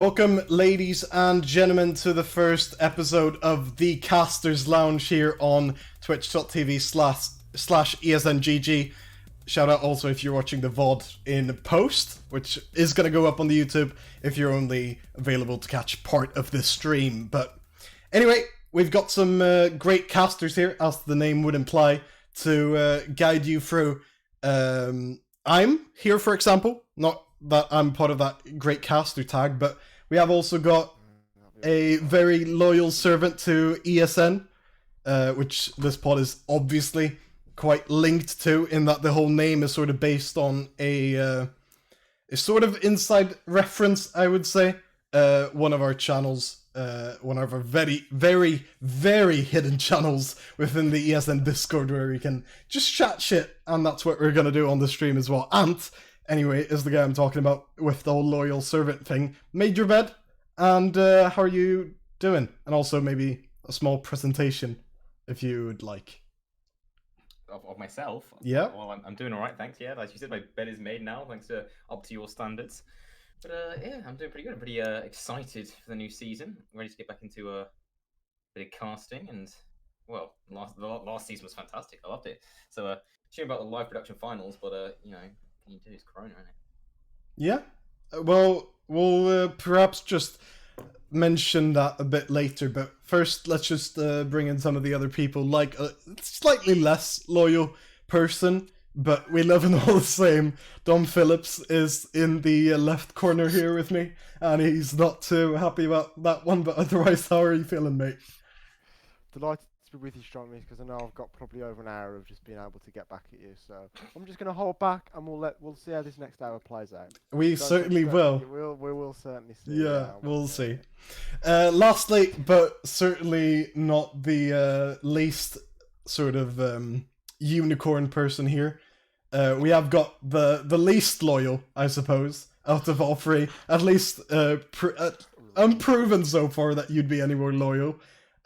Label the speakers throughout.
Speaker 1: Welcome, ladies and gentlemen, to the first episode of the Casters Lounge here on twitch.tv/slash ESNGG. Shout out also if you're watching the VOD in post, which is going to go up on the YouTube if you're only available to catch part of this stream. But anyway, we've got some great casters here, as the name would imply, to guide you through. I'm here, for example, not that I'm part of that great caster tag, but we have also got a very loyal servant to ESN, which this pod is obviously quite linked to, in that the whole name is sort of based on a sort of inside reference, I would say. One of our channels, one of our very, very, very hidden channels within the ESN Discord, where we can just chat shit, and that's what we're gonna do on the stream as well. Ant, anyway, is the guy I'm talking about with the whole loyal servant thing. Made your bed, and how are you doing? And also maybe a small presentation, if you would like.
Speaker 2: Of myself?
Speaker 1: Yeah.
Speaker 2: Well, I'm doing all right, thanks. Yeah, like you said, my bed is made now, thanks to up to your standards. But yeah, I'm doing pretty good. I'm pretty excited for the new season. I'm ready to get back into a bit of casting, and well, the last season was fantastic. I loved it. So shame about the live production finals, but you know, can you do is Corona, isn't it?
Speaker 1: Yeah. Well, we'll perhaps just mention that a bit later, but first let's just bring in some of the other people, like a slightly less loyal person, but we love him all the same. Dom Phillips is in the left corner here with me, and he's not too happy about that one, but otherwise, how are you feeling, mate?
Speaker 3: Delighted to be with you, Strongly, because I know I've got probably over an hour of just being able to get back at you. So I'm just going to hold back, and we'll see how this next hour plays out.
Speaker 1: We certainly will.
Speaker 3: We will certainly see.
Speaker 1: Yeah, we'll see. Lastly, but certainly not the least sort of unicorn person here, we have got the least loyal, I suppose, out of all three. At least unproven so far that you'd be any more loyal.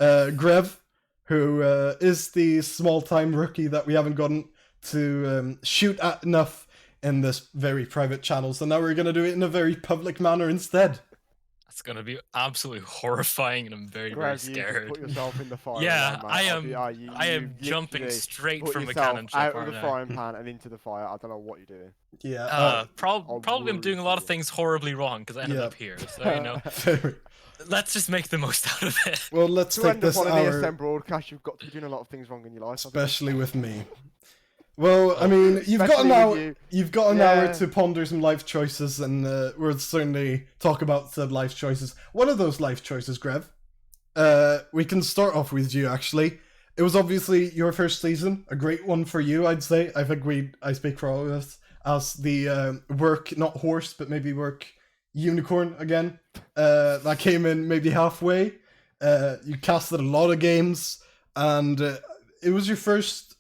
Speaker 1: Grev, who is the small-time rookie that we haven't gotten to shoot at enough in this very private channel, so now we're going to do it in a very public manner instead.
Speaker 4: It's going to be absolutely horrifying, and I'm very, very scared.
Speaker 3: Put yourself in the fire.
Speaker 4: Yeah,
Speaker 3: man,
Speaker 4: I am jumping straight from a cannon
Speaker 3: out of the frying pan and into the fire. I don't know what you're doing.
Speaker 1: Yeah.
Speaker 4: Probably I'm doing a lot of things horribly wrong because I ended up here. So, you know. Let's just make the most out of it.
Speaker 1: Well, let's take this hour.
Speaker 3: To end up on an ESN broadcast, you've got to be doing a lot of things wrong in your life.
Speaker 1: Especially with me. Well, I mean, you've got an hour. You've got an hour to ponder some life choices, and we'll certainly talk about the life choices. What are those life choices, Grev? We can start off with you. Actually, it was obviously your first season, a great one for you, I'd say. I think I speak for all of us as the work, not horse, but maybe work unicorn again. That came in maybe halfway. You casted a lot of games, and it was your first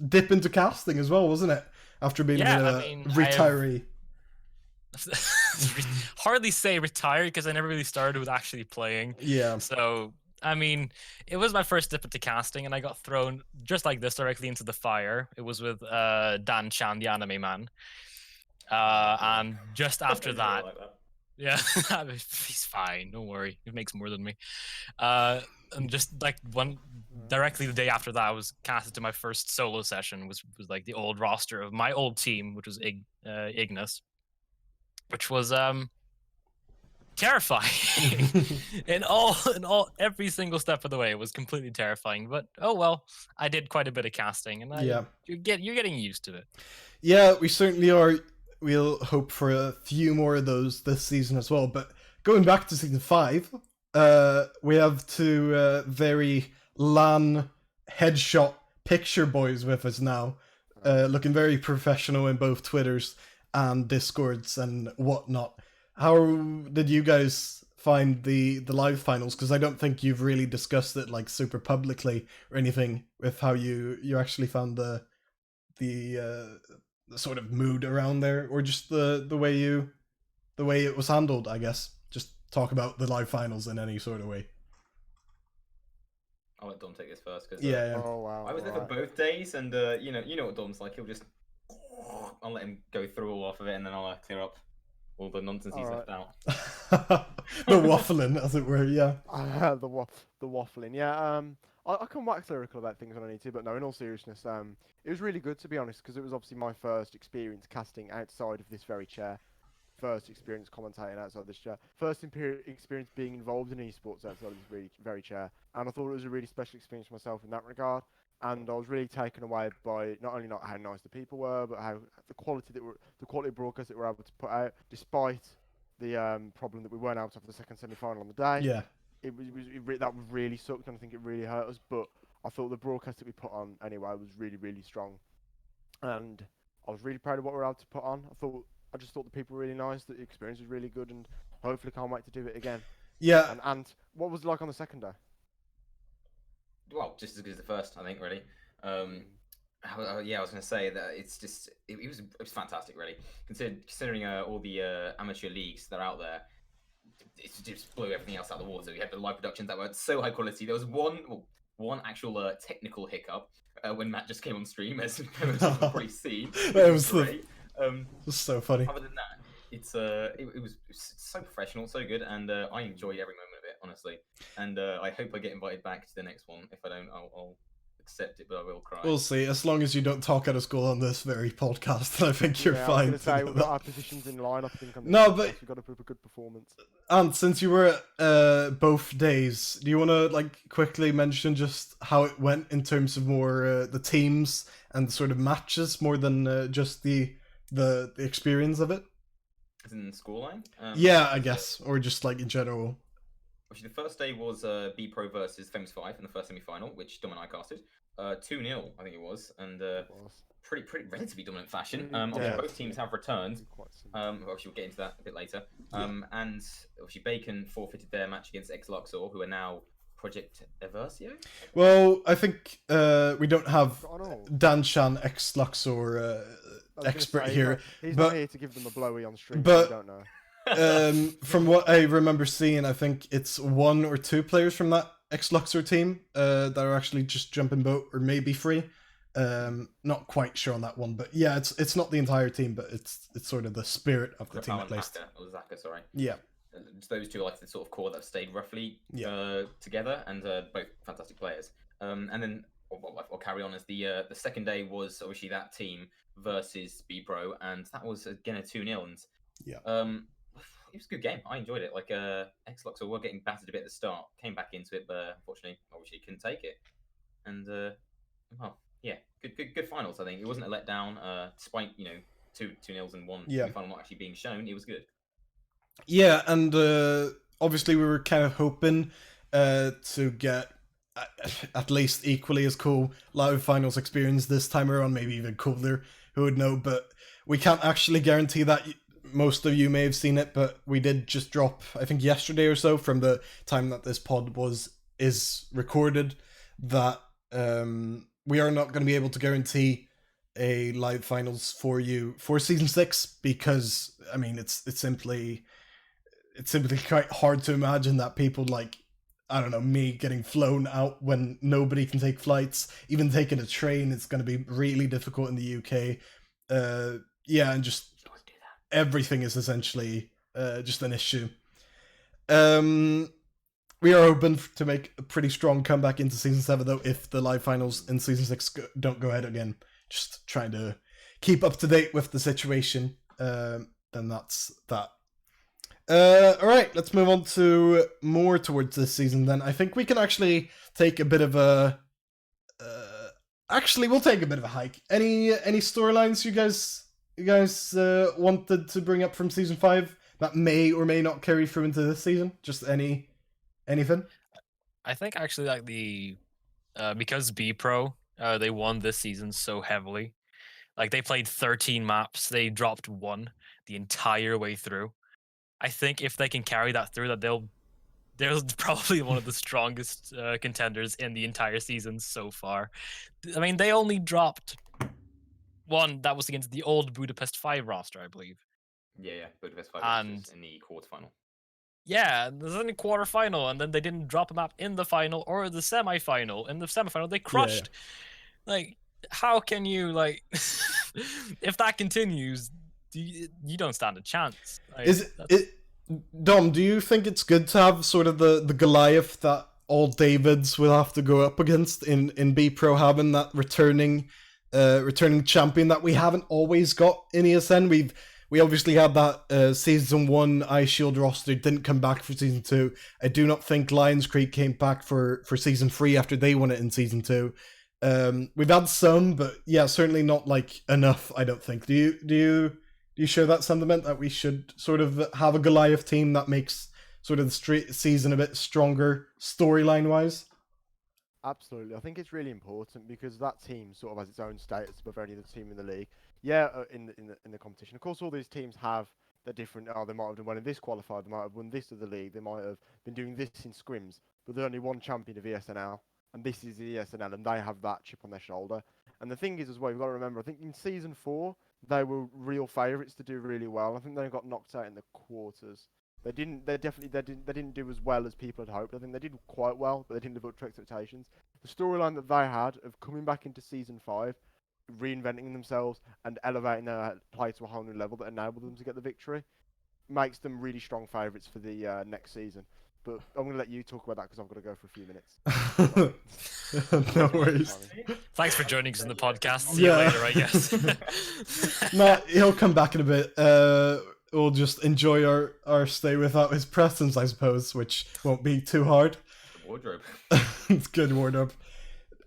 Speaker 1: dip into casting as well, wasn't it? After being retiree.
Speaker 4: Hardly say retired because I never really started with actually playing.
Speaker 1: Yeah.
Speaker 4: So, I mean, it was my first dip into casting, and I got thrown just like this directly into the fire. It was with Dan Chan, the anime man. And just after that, yeah, he's fine. Don't worry. He makes more than me. And just like directly the day after that, I was casted to my first solo session, was like the old roster of my old team, which was Ignis, which was terrifying in every single step of the way. It was completely terrifying, but oh well, I did quite a bit of casting, and you're getting used to it.
Speaker 1: Yeah, we certainly are. We'll hope for a few more of those this season as well. But going back to season 5, we have two very LAN headshot picture boys with us now, looking very professional in both Twitters and Discords and whatnot. How did you guys find the live finals? Because I don't think you've really discussed it like super publicly or anything with how you actually found the sort of mood around there, or just the way it was handled, I guess. Just talk about the live finals in any sort of way.
Speaker 2: I'll let Dom take this first because
Speaker 3: Oh, wow,
Speaker 2: I was there for both days, and you know what Dom's like. He'll just I'll let him go through all off of it, and then I'll clear up. all the nonsense he's
Speaker 3: Alright.
Speaker 2: left out.
Speaker 1: The waffling, as it were. Yeah.
Speaker 3: The waffling. Yeah. I can wax lyrical about things when I need to, but no. In all seriousness, it was really good to be honest, because it was obviously my first experience casting outside of this very chair. First experience commentating outside this chair. First experience being involved in esports outside of this very chair. And I thought it was a really special experience for myself in that regard. And I was really taken away by not only how nice the people were, but how the quality of broadcast that we were able to put out, despite the problem that we weren't able to have the second semi-final on the day.
Speaker 1: Yeah.
Speaker 3: That really sucked, and I think it really hurt us. But I thought the broadcast that we put on anyway was really strong, and I was really proud of what we were able to put on. I just thought the people were really nice, the experience was really good, and hopefully can't wait to do it again.
Speaker 1: Yeah.
Speaker 3: And what was it like on the second day?
Speaker 2: Well, just as good as the first, I think. Really. Yeah, I was going to say that it's just it was fantastic, really. Considering all the amateur leagues that are out there, it just blew everything else out of the water. We had the live productions that were so high quality. There was one actual technical hiccup when Matt just came on stream, as you've probably seen.
Speaker 1: It was
Speaker 2: great.
Speaker 1: so funny.
Speaker 2: Other than that, it was so professional, so good, and I enjoyed every moment of it, honestly. And I hope I get invited back to the next one. If I don't, I'll accept it, but I will cry.
Speaker 1: We'll see. As long as you don't talk out of school on this very podcast, then I think you're
Speaker 3: Yeah,
Speaker 1: fine.
Speaker 3: I was going to say, we've got our positions in line, I think. On this
Speaker 1: No,
Speaker 3: podcast.
Speaker 1: but-
Speaker 3: We've got to put up a good performance.
Speaker 1: And since you were at both days, do you want to quickly mention just how it went in terms of more the teams and sort of matches more than just the experience of it?
Speaker 2: As in scoreline?
Speaker 1: Yeah, I guess, or just in general.
Speaker 2: Actually, the first day was B Pro versus Famous 5 in the first semi-final, which Dom and I casted. 2-0, I think it was, and pretty relatively dominant fashion. Obviously,
Speaker 1: Yeah.
Speaker 2: both teams have returned.
Speaker 3: Quite simple.
Speaker 2: Obviously, we'll get into that a bit later. And obviously, Bacon forfeited their match against Ex Luxor, who are now Project Eversio.
Speaker 1: Well, I think we don't have
Speaker 3: Got on all.
Speaker 1: Dan Chan, ex Luxor
Speaker 3: I was gonna
Speaker 1: expert
Speaker 3: say,
Speaker 1: here.
Speaker 3: He's
Speaker 1: but-
Speaker 3: not here to give them a blowy on stream.
Speaker 1: but-
Speaker 3: I don't know.
Speaker 1: From what I remember seeing, I think it's 1 or 2 players from that ex Luxor team that are actually just jumping boat or maybe free. Not quite sure on that one, but yeah, it's not the entire team, but it's sort of the spirit of the team at least.
Speaker 2: Zaka, sorry.
Speaker 1: Yeah.
Speaker 2: Just those two are the sort of core that have stayed roughly
Speaker 1: Yeah.
Speaker 2: together, and both fantastic players. And then I'll carry on as the second day was obviously that team versus B Pro, and that was again a 2-0. And
Speaker 1: Yeah.
Speaker 2: it was a good game. I enjoyed it. Ex Luxor were getting battered a bit at the start, came back into it, but unfortunately, obviously couldn't take it. And well, yeah, good finals. I think it wasn't a letdown, despite 2-0 and one
Speaker 1: Yeah.
Speaker 2: final not actually being shown. It was good.
Speaker 1: Yeah, and obviously we were kind of hoping to get at least equally as cool live finals experience this time around, maybe even cooler, who would know, but we can't actually guarantee that. Most of you may have seen it, but we did just drop, I think yesterday or so, from the time that this pod is recorded, that we are not going to be able to guarantee a live finals for you for season 6, because I mean it's simply quite hard to imagine that people I don't know, me getting flown out when nobody can take flights, even taking a train, it's going to be really difficult in the UK. Yeah, and just everything is essentially just an issue. We are hoping to make a pretty strong comeback into season 7, though, if the live finals in season 6 don't go ahead again. Just trying to keep up to date with the situation. Then that's that. Alright, let's move on to more towards this season then. I think we can actually take a bit of a... actually, we'll take a bit of a hike. Any storylines you guys wanted to bring up from season 5 that may or may not carry through into this season? Just anything?
Speaker 4: I think actually because B Pro they won this season so heavily. They played 13 maps, they dropped 1 the entire way through. I think if they can carry that through, that they're probably one of the strongest contenders in the entire season so far. I mean, they only dropped 1 that was against the old Budapest 5 roster, I believe.
Speaker 2: Yeah, Budapest 5
Speaker 4: And-
Speaker 2: was in the quarterfinal.
Speaker 4: Yeah, there's in the quarterfinal, and then they didn't drop a map in the final or the semifinal. In the semifinal, they crushed. How can you if that continues? you don't stand a chance. Like,
Speaker 1: Is it, Dom? Do you think it's good to have sort of the Goliath that all Davids will have to go up against in B Pro, having that returning champion that we haven't always got in ESN? We obviously had that season 1 Ice Shield roster, didn't come back for season 2. I do not think Lions Creek came back for season 3 after they won it in season 2. We've had some, but yeah, certainly not like enough, I don't think. Do you share that sentiment that we should sort of have a Goliath team that makes sort of the season a bit stronger storyline wise?
Speaker 3: Absolutely, I think it's really important because that team sort of has its own status above any other team in the league. Yeah, in the competition, of course, all these teams have the different. Oh, they might have done well in this qualifier. They might have won this of the league. They might have been doing this in scrims. But there's only one champion of ESNL, and this is the ESNL, and they have that chip on their shoulder. And the thing is, as well, you've got to remember. I think in season 4, they were real favourites to do really well. I think they got knocked out in the quarters. They didn't do as well as people had hoped. I think they did quite well, but they didn't live up to expectations. The storyline that they had of coming back into season 5, reinventing themselves and elevating their play to a whole new level that enabled them to get the victory, makes them really strong favourites for the next season. But I'm going to let you talk about that because I've got to go for a few minutes.
Speaker 1: No worries.
Speaker 4: Thanks for joining us in the podcast. See you later, I guess.
Speaker 1: No, he'll come back in a bit. We'll just enjoy our stay without his presence, I suppose, which won't be too hard.
Speaker 2: Wardrobe.
Speaker 1: It's good wardrobe.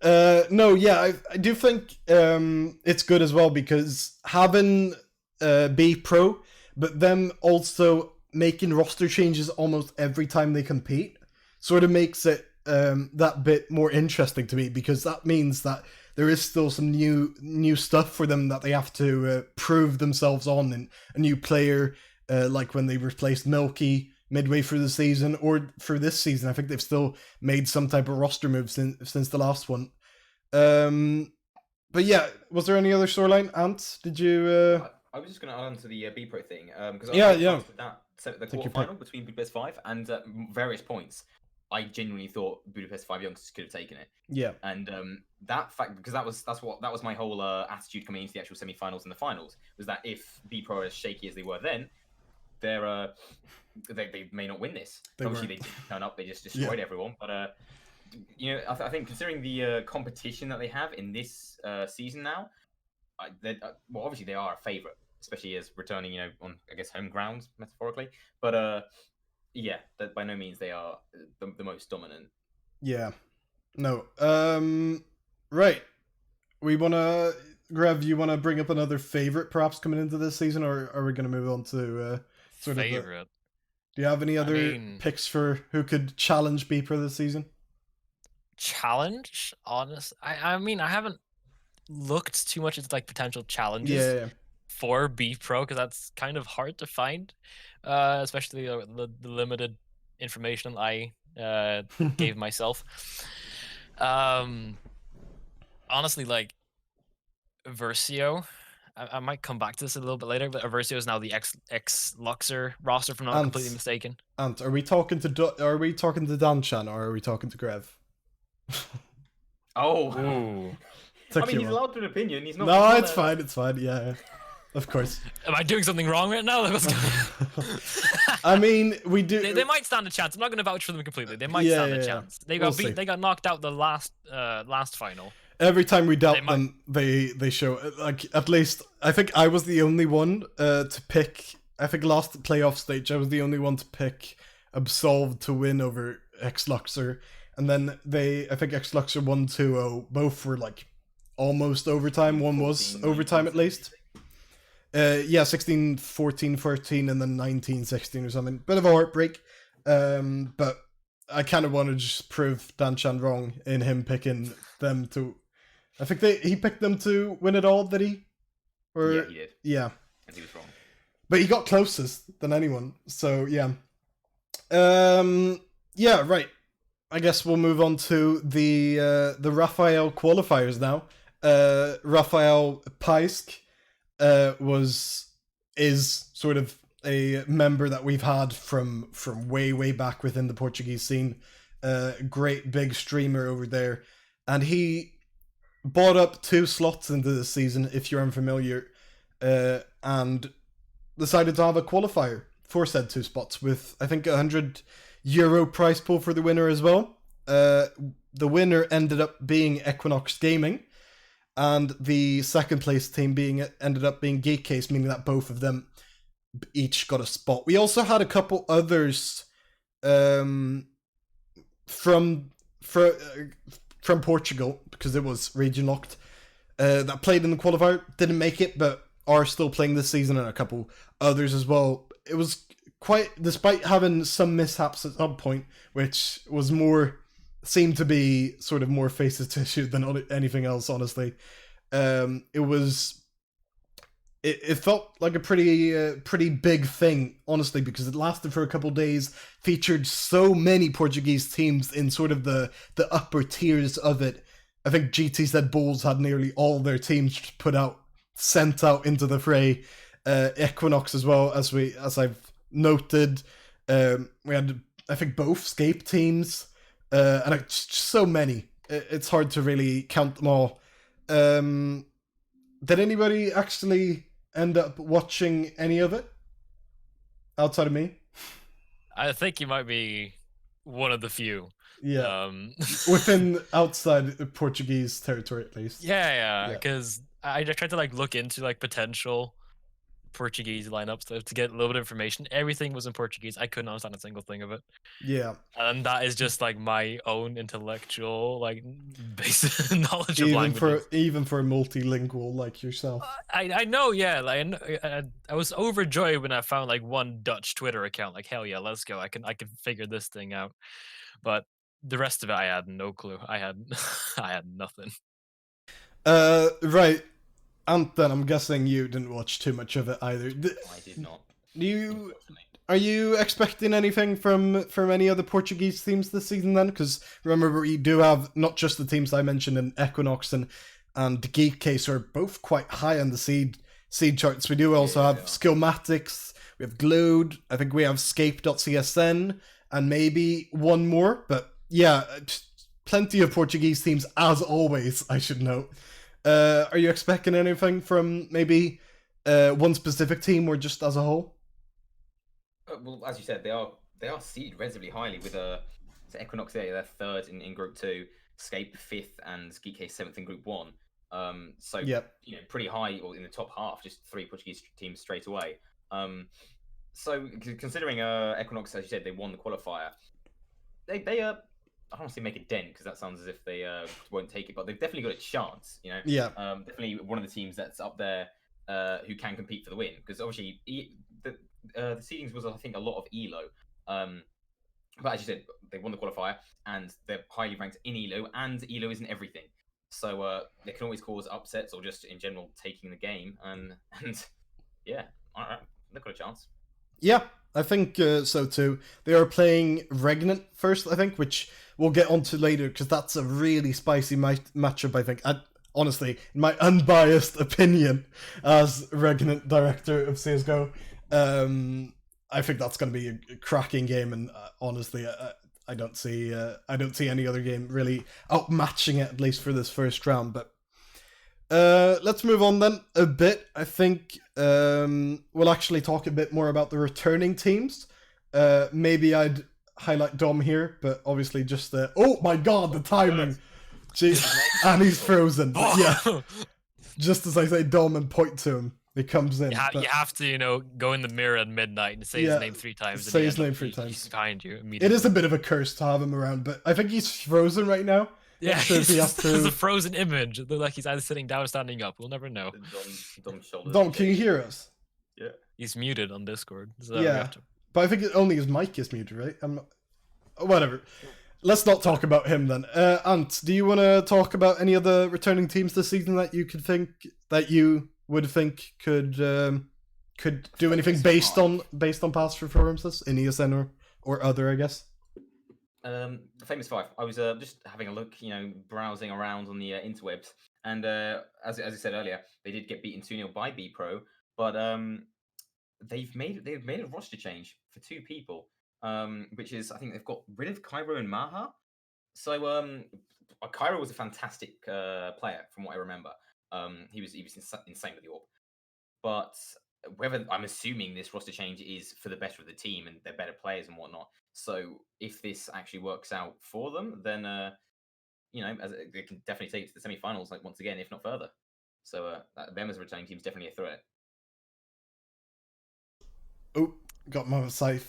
Speaker 1: No, yeah, I do think it's good as well because having B Pro, but them also making roster changes almost every time they compete sort of makes it that bit more interesting to me, because that means that there is still some new stuff for them that they have to prove themselves on, and a new player, like when they replaced Milky midway through the season, or through this season. I think they've still made some type of roster move since the last one. But yeah, was there any other storyline, Ant? Did you...
Speaker 2: I was just going to add on to the B Pro thing, because
Speaker 1: Yeah.
Speaker 2: The quarterfinal between Budapest 5 and various points, I genuinely thought Budapest 5 youngsters could have taken it.
Speaker 1: Yeah.
Speaker 2: And that fact, because that was my whole attitude coming into the actual semi-finals and the finals, was that if B Pro are as shaky as they were then, they may not win this. Obviously, they didn't turn up; they just destroyed everyone. But I think considering the competition that they have in this season now, well, obviously they are a favorite, especially as returning, on, I guess, home ground metaphorically. But yeah, that by no means they are the most dominant.
Speaker 1: Yeah. No. Right. We wanna, Grev, you wanna bring up another favorite perhaps coming into this season, or are we gonna move on to sort
Speaker 4: favorite?
Speaker 1: of do you have any other picks for who could challenge B Pro this season?
Speaker 4: Challenge? I mean, I haven't looked too much into like potential challenges for B Pro, because that's kind of hard to find, especially the limited information I gave myself. Honestly, like Versio, I might come back to this a little bit later, but Versio is now the ex Luxor roster, if I'm not completely mistaken.
Speaker 1: Ant, are we talking to Danchan, or are we talking to Grev?
Speaker 2: Oh.
Speaker 4: Ooh.
Speaker 2: I mean, he's allowed to an opinion. He's not.
Speaker 1: No, it's fine. It's fine. Yeah, of course.
Speaker 4: Am I doing something wrong right now?
Speaker 1: I mean, we do.
Speaker 4: They might stand a chance. I'm not going to vouch for them completely. They might stand a chance. They got beat. They got knocked out the last final.
Speaker 1: Every time we dealt them, they show, like, at least I think I was the only one to pick. I think last playoff stage I was the only one to pick Absolved to win over X-Luxor, and then I think X-Luxor won 2-0. Both were like almost overtime. One was overtime at least. 16-14, 13, and then 19-16 or something. Bit of a heartbreak. But I kind of want to just prove Danchan wrong in him picking them to. I think he picked them to win it all, did he? Or,
Speaker 2: yeah, he did.
Speaker 1: Yeah.
Speaker 2: And he was wrong.
Speaker 1: But he got closest than anyone. So yeah. Yeah, right. I guess we'll move on to the Raphael qualifiers now. Raphael Paisk is sort of a member that we've had from way back within the Portuguese scene. Great big streamer over there, and he bought up 2 slots into the season, if you're unfamiliar, and decided to have a qualifier for said 2 spots with, I think, €100 prize pool for the winner as well. The winner ended up being Equinox Gaming, and the second place team ended up being Geekcase, meaning that both of them each got a spot. We also had a couple others from Portugal, because it was region locked, that played in the qualifier, didn't make it, but are still playing this season, and a couple others as well. It was quite, despite having some mishaps at some point, which was seemed to be sort of more faces to issue than anything else, honestly. It felt like a pretty big thing, honestly, because it lasted for a couple days, featured so many Portuguese teams in sort of the upper tiers of it. I think GTZ Bulls had nearly all their teams sent out into the fray. Equinox as well, as I've noted. We had, I think, both Scape teams, and it's just so many. It's hard to really count them all. Did anybody actually end up watching any of it outside of me?
Speaker 4: I think you might be one of the few.
Speaker 1: Yeah. Within outside the Portuguese territory, at least.
Speaker 4: Yeah, because I just tried to like look into like potential Portuguese lineups to get a little bit of information. Everything was in Portuguese. I couldn't understand a single thing of it.
Speaker 1: Yeah.
Speaker 4: And that is just like my own intellectual like basic knowledge of languages.
Speaker 1: Even for a multilingual like yourself.
Speaker 4: I know, yeah. Like I was overjoyed when I found like one Dutch Twitter account. Like, hell yeah, let's go. I can figure this thing out. But the rest of it, I had no clue. I had nothing.
Speaker 1: Right. Anton, I'm guessing you didn't watch too much of it either.
Speaker 2: I did not.
Speaker 1: Are you expecting anything from any other Portuguese teams this season then? Because remember, we do have not just the teams I mentioned in Equinox and Geekcase, are both quite high on the seed charts. We do also have Skillmatics, we have Glued, I think we have Scape.csn, and maybe one more. But yeah, plenty of Portuguese teams as always, I should note. Are you expecting anything from maybe one specific team or just as a whole?
Speaker 2: Well, as you said, they are seeded relatively highly with so Equinox they're third in Group 2, Scape 5th, and Geekcase 7th in Group 1. So pretty high, or in the top half, just 3 Portuguese teams straight away. So considering Equinox, as you said, they won the qualifier, they I don't want to say make a dent, because that sounds as if they won't take it, but they've definitely got a chance.
Speaker 1: Yeah.
Speaker 2: Definitely one of the teams that's up there who can compete for the win, because obviously the seedings was, I think, a lot of ELO. But as you said, they won the qualifier, and they're highly ranked in ELO, and ELO isn't everything. So they can always cause upsets, or just in general taking the game. And yeah, they've got a chance.
Speaker 1: Yeah, I think so too. They are playing Regnant first, I think, which we'll get onto later, because that's a really spicy matchup, I think. Honestly, in my unbiased opinion, as Regnant director of CSGO, I think that's going to be a cracking game, and honestly, I don't see any other game really outmatching it, at least for this first round. But let's move on then a bit. I think we'll actually talk a bit more about the returning teams. Maybe I'd highlight Dom here, but obviously just oh my god, the timing. Jeez, and he's frozen. But yeah, just as I say Dom and point to him, he comes in.
Speaker 4: You have to, go in the mirror at midnight and say his name 3 times.
Speaker 1: Say his name 3 times.
Speaker 4: He's behind you immediately.
Speaker 1: It is a bit of a curse to have him around, but I think he's frozen right now.
Speaker 4: Yeah,
Speaker 1: so he has to...
Speaker 4: there's a frozen image. It looks like he's either sitting down or standing up. We'll never know.
Speaker 1: Dom, can you hear us?
Speaker 2: Yeah.
Speaker 4: He's muted on Discord. So
Speaker 1: yeah, but I think only his mic is muted, right? Whatever. Let's not talk about him then. Ant, do you want to talk about any other returning teams this season that you would think could do anything based on past performances in ESN or other, I guess?
Speaker 2: The Famous Five. I was just having a look, browsing around on the interwebs, and as I said earlier, they did get beaten 2-0 by B-Pro, but they've made a roster change for 2 people. Which is, I think they've got rid of Cairo and Maha. So Cairo was a fantastic player from what I remember. He was insane with the AWP. But whether I'm assuming this roster change is for the better of the team and they're better players and whatnot. So if this actually works out for them, then they can definitely take it to the semi-finals, like once again, if not further. So them as a returning team is definitely a threat.
Speaker 1: Oh, got myself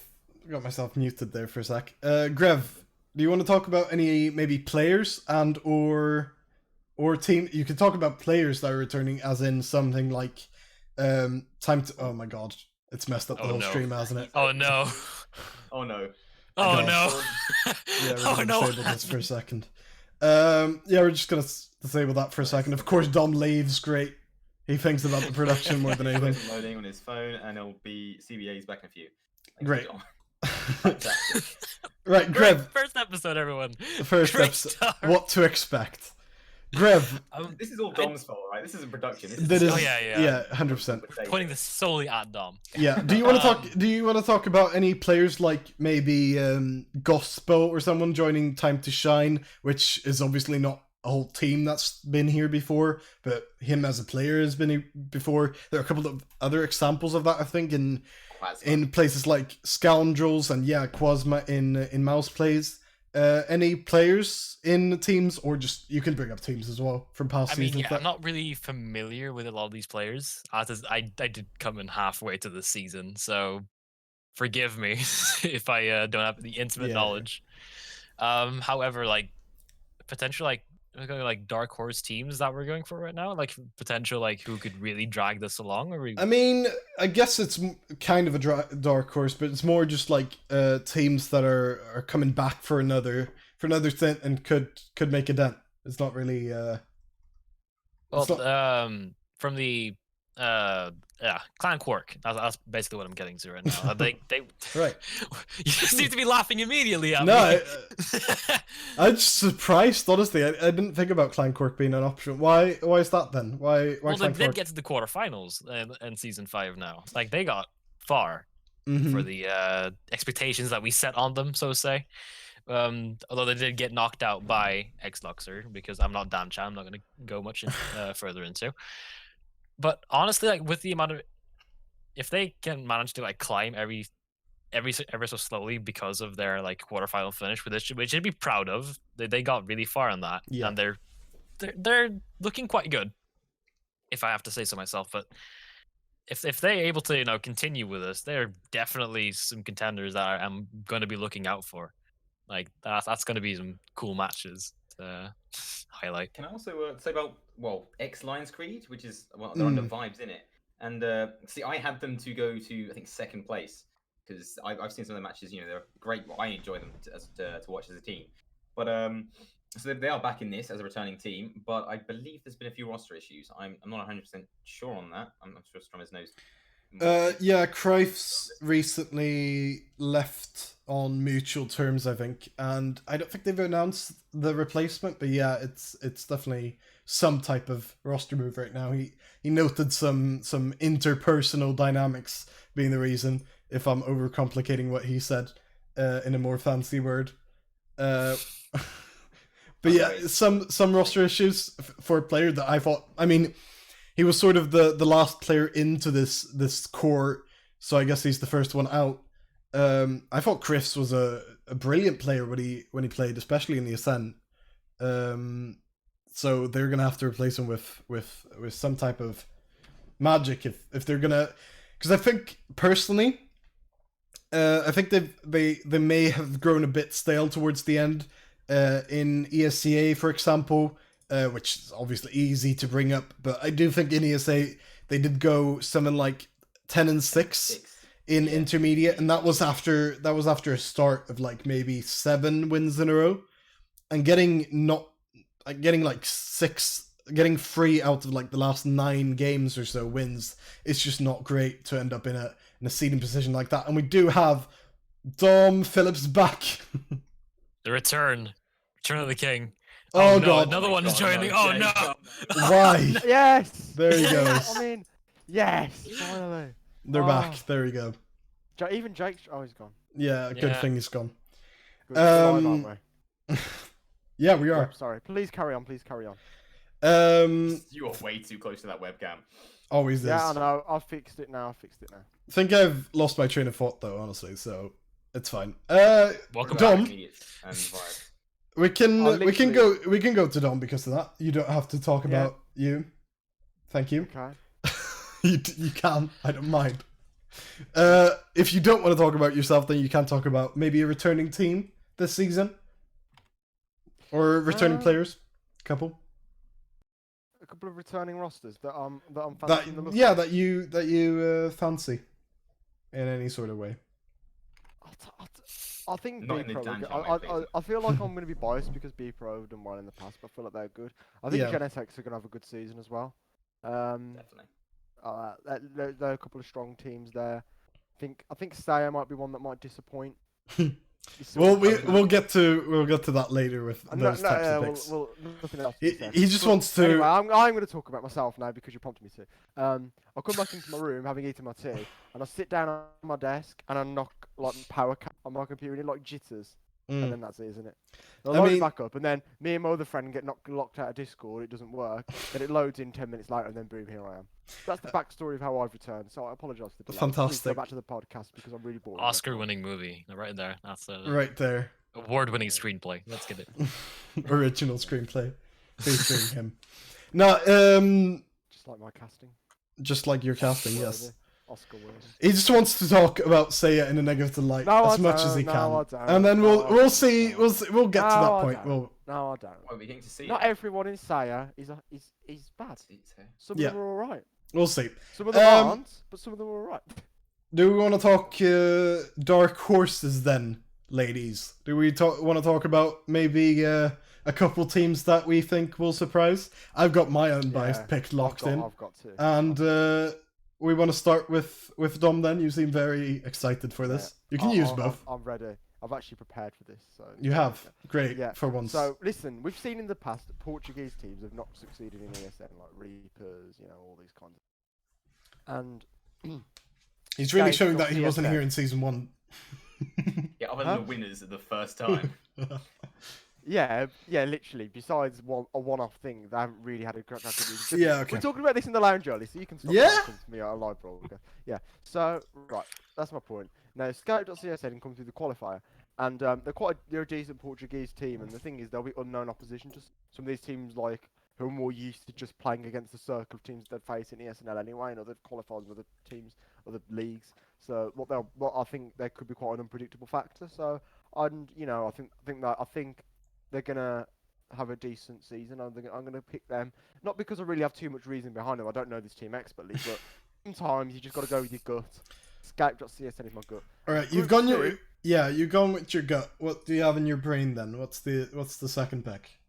Speaker 1: muted there for a sec. Grev, do you want to talk about any maybe players and or team? You could talk about players that are returning, as in something like time to. Oh my god, it's messed up the whole stream, hasn't it?
Speaker 4: Oh no.
Speaker 2: Oh no.
Speaker 4: Oh
Speaker 1: God.
Speaker 4: no.
Speaker 1: Yeah, we're
Speaker 4: Oh
Speaker 1: gonna
Speaker 4: no.
Speaker 1: disable this for a second. Yeah, we're just gonna disable that for a second. Of course, Dom leaves. Great. He thinks about the production more than anything.
Speaker 2: He's loading on his phone, and it'll be CBA's back in a few.
Speaker 1: Great.
Speaker 2: Dom.
Speaker 1: Right, Grev.
Speaker 4: First episode, everyone.
Speaker 1: The first
Speaker 4: Great
Speaker 1: episode.
Speaker 4: start.
Speaker 1: What to expect? Grev.
Speaker 2: This is all Dom's fault, right? This isn't production. This
Speaker 1: That is.
Speaker 4: Oh, yeah.
Speaker 1: 100%.
Speaker 4: Pointing this solely at Dom.
Speaker 1: Yeah. Do you want to talk? Do you want to talk about any players like maybe Gospel or someone joining Time to Shine, which is obviously not a whole team that's been here before, but him as a player has been here before. There are a couple of other examples of that, I think, in places like Scoundrels and Quasma in Mouse Plays. Any players in the teams, or just you can bring up teams as well from past seasons?
Speaker 4: I'm not really familiar with a lot of these players. I did come in halfway to the season, so forgive me if I don't have the intimate knowledge. However, like potential like dark horse teams that we're going for right now, like potential like who could really drag this along.
Speaker 1: I mean, I guess it's kind of a dark horse, but it's more just like teams that are coming back for another stint and could make a dent. It's not really.
Speaker 4: From the Clan Quark. That's basically what I'm getting to right now. They
Speaker 1: right.
Speaker 4: You seem to be laughing immediately at
Speaker 1: no,
Speaker 4: me.
Speaker 1: I'm just surprised. Honestly, I didn't think about Clan Quark being an option. Why is that then? Why?
Speaker 4: Well,
Speaker 1: Clan
Speaker 4: they did
Speaker 1: Quark?
Speaker 4: get to the quarterfinals in season 5 now. Like they got far
Speaker 1: Mhm.
Speaker 4: for the expectations that we set on them, so to say. Although they did get knocked out by X-Luxor, because I'm not Dan Chan, I'm not going to go much further into. But honestly, like with the amount of, if they can manage to like climb ever so slowly because of their like quarterfinal finish with this, which they'd be proud of. They got really far on that,
Speaker 1: Yeah.
Speaker 4: and they're looking quite good, if I have to say so myself. But if they're able to continue with us, they're definitely some contenders that I'm going to be looking out for. Like that's going to be some cool matches to highlight.
Speaker 2: Can I also say about X Lions Creed, which is they're under Vibes in it, and see I had them to go to I think second place because I've seen some of the matches. They're great. I enjoy them to watch as a team, but so they are back in this as a returning team. But I believe there's been a few roster issues. I'm not 100% sure on that. I'm sure Strummer's knows.
Speaker 1: Yeah, Crifes recently left on mutual terms, I think, and I don't think they've announced the replacement. But yeah, it's definitely some type of roster move right now. He noted some interpersonal dynamics being the reason. If I'm overcomplicating what he said in a more fancy word, but yeah, some roster issues for a player that I thought. I mean, he was sort of the last player into this core, so I guess he's the first one out. I thought Chris was a brilliant player when he played, especially in the Ascent. So they're gonna have to replace him with some type of magic if they're gonna, because I think personally, I think they may have grown a bit stale towards the end. In ESCA, for example. Which is obviously easy to bring up, but I do think in ESA they did go something like 10-6 in intermediate, and that was after a start of like maybe 7 wins in a row, and getting 3 out of like the last 9 games or so wins. It's just not great to end up in a seeding position like that, and we do have Dom Phillips back.
Speaker 4: The return of the king.
Speaker 1: Oh,
Speaker 4: no,
Speaker 1: God!
Speaker 4: Another one is joining.
Speaker 2: No,
Speaker 4: Oh no!
Speaker 1: Why?
Speaker 3: Yes.
Speaker 1: There he goes.
Speaker 3: I mean, yes. Finally.
Speaker 1: They're back. There we go.
Speaker 3: Even Jake. Oh, he's gone.
Speaker 1: Yeah, good thing he's gone.
Speaker 3: Good. We're live, aren't we?
Speaker 1: Yeah, we are.
Speaker 3: Sorry. Please carry on.
Speaker 2: You are way too close to that webcam.
Speaker 1: Always is.
Speaker 3: Yeah, I know. I've fixed it now.
Speaker 1: I think I've lost my train of thought though, honestly, so it's fine.
Speaker 4: Welcome
Speaker 1: Dom,
Speaker 2: Immediate and vibe.
Speaker 1: we can
Speaker 3: literally-
Speaker 1: we can go to Dom because of that. You don't have to talk
Speaker 3: Yeah.
Speaker 1: about you. Thank you.
Speaker 3: Okay.
Speaker 1: You can. I don't mind. If you don't want to talk about yourself, then you can talk about maybe a returning team this season, or returning players, couple.
Speaker 3: A couple of returning rosters that I'm
Speaker 1: That
Speaker 3: fancying the look
Speaker 1: yeah,
Speaker 3: of.
Speaker 1: that you fancy in any sort of way.
Speaker 3: I think
Speaker 2: Not
Speaker 3: B
Speaker 2: in the
Speaker 3: Pro.
Speaker 2: Dan
Speaker 3: will
Speaker 2: Chan
Speaker 3: go-
Speaker 2: way,
Speaker 3: I feel like I'm going to be biased because B Pro have done well in the past, but I feel like they're good. I think
Speaker 1: Yeah.
Speaker 3: Genetech are going to have a good season as well.
Speaker 2: Definitely.
Speaker 3: There are a couple of strong teams there. I think Saya might be one that might disappoint.
Speaker 1: Well, we'll get to that later with those types of
Speaker 3: well,
Speaker 1: picks.
Speaker 3: nothing else.
Speaker 1: He just wants to.
Speaker 3: Anyway, I'm going to talk about myself now because you prompted me to. I'll come back into my room having eaten my tea, and I sit down on my desk and I knock like on my computer and it like jitters, and
Speaker 1: Mm.
Speaker 3: then that's it, isn't it? I'll
Speaker 1: I
Speaker 3: load
Speaker 1: mean-
Speaker 3: it back up, and then me and my other friend get locked out of Discord. It doesn't work. Then it loads in 10 minutes later, and then boom, here I am. That's the backstory of how I've returned. So I apologise for the delay. Please
Speaker 1: Fantastic.
Speaker 3: Go back to the podcast because I'm really bored.
Speaker 4: Oscar-winning movie, right there. That's a
Speaker 1: Right there,
Speaker 4: award-winning screenplay. Let's get it.
Speaker 1: original screenplay featuring him. No,
Speaker 3: Just like my casting.
Speaker 1: just like your casting, yes.
Speaker 3: Worthy. Oscar worthy.
Speaker 1: He just wants to talk about Seiya in a negative light
Speaker 3: No,
Speaker 1: as
Speaker 3: I
Speaker 1: much as he
Speaker 3: don't.
Speaker 1: can,
Speaker 3: No, I don't.
Speaker 1: and then
Speaker 3: No, I
Speaker 1: we'll
Speaker 3: don't.
Speaker 1: see. We'll get to
Speaker 3: No,
Speaker 1: that
Speaker 3: I
Speaker 1: point.
Speaker 3: don't.
Speaker 1: We'll
Speaker 3: No, I don't.
Speaker 2: What are we getting to see?
Speaker 3: Not everyone in Saya is bad. Some
Speaker 1: Yeah.
Speaker 3: of them are alright.
Speaker 1: we'll see.
Speaker 3: Some of them aren't, but some of them are alright.
Speaker 1: Do we want to talk dark horses then, ladies? Do we want to talk about maybe a couple teams that we think will surprise? I've got my unbiased
Speaker 3: Yeah,
Speaker 1: pick locked in,
Speaker 3: I've got to.
Speaker 1: and we want to start with Dom. Then you seem very excited for this. You can use both.
Speaker 3: I'm ready. I've actually prepared for this. So
Speaker 1: You have great
Speaker 3: Yeah.
Speaker 1: for once.
Speaker 3: So listen, we've seen in the past that Portuguese teams have not succeeded in ESN, like Reapers, all these kinds of. And
Speaker 1: He's really
Speaker 3: Guys,
Speaker 1: showing
Speaker 3: not
Speaker 1: that he wasn't
Speaker 3: CSN.
Speaker 1: here in season 1.
Speaker 2: Yeah, other than the winners at the first time.
Speaker 3: yeah, literally. Besides a one-off thing, they haven't really had a good reason.
Speaker 1: Yeah, okay.
Speaker 3: We're talking about this in the lounge early, so you can stop
Speaker 1: Yeah?
Speaker 3: talking to me at a live broadcast. Yeah. So right, that's my point. Now, Scout.csn come through the qualifier, and they're a decent Portuguese team. And the thing is, they'll be unknown opposition to some of these teams who are more used to just playing against the circle of teams they'd face in ESNL anyway, and other qualifiers with other teams, other leagues. So what I think there could be quite an unpredictable factor. So I think they're gonna have a decent season. I'm gonna pick them, not because I really have too much reason behind them. I don't know this team expertly, but sometimes you just got to go with your gut. Scout.csn is my gut.
Speaker 1: All right, you've
Speaker 3: Group
Speaker 1: gone
Speaker 3: two.
Speaker 1: you've gone with your gut. What do you have in your brain then? What's the second pick?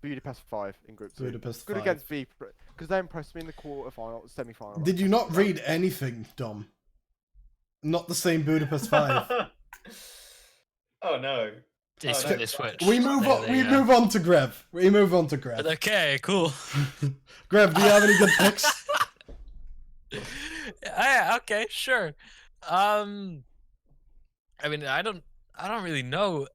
Speaker 3: Budapest 5 in Group 2.
Speaker 1: Budapest
Speaker 3: Good
Speaker 1: 5.
Speaker 3: against V, because they impressed me in the quarterfinal, semi-final.
Speaker 1: Did you not read anything, Dom? Not the same Budapest 5.
Speaker 2: Oh no.
Speaker 4: They
Speaker 2: Oh,
Speaker 4: sw-
Speaker 2: no.
Speaker 4: they switch.
Speaker 1: We move
Speaker 4: They-
Speaker 1: on.
Speaker 4: they,
Speaker 1: We move on to Grev. We move on to Grev.
Speaker 4: Okay, cool.
Speaker 1: Grev, do you have any good picks?
Speaker 4: Yeah, okay, sure. I mean, I don't really know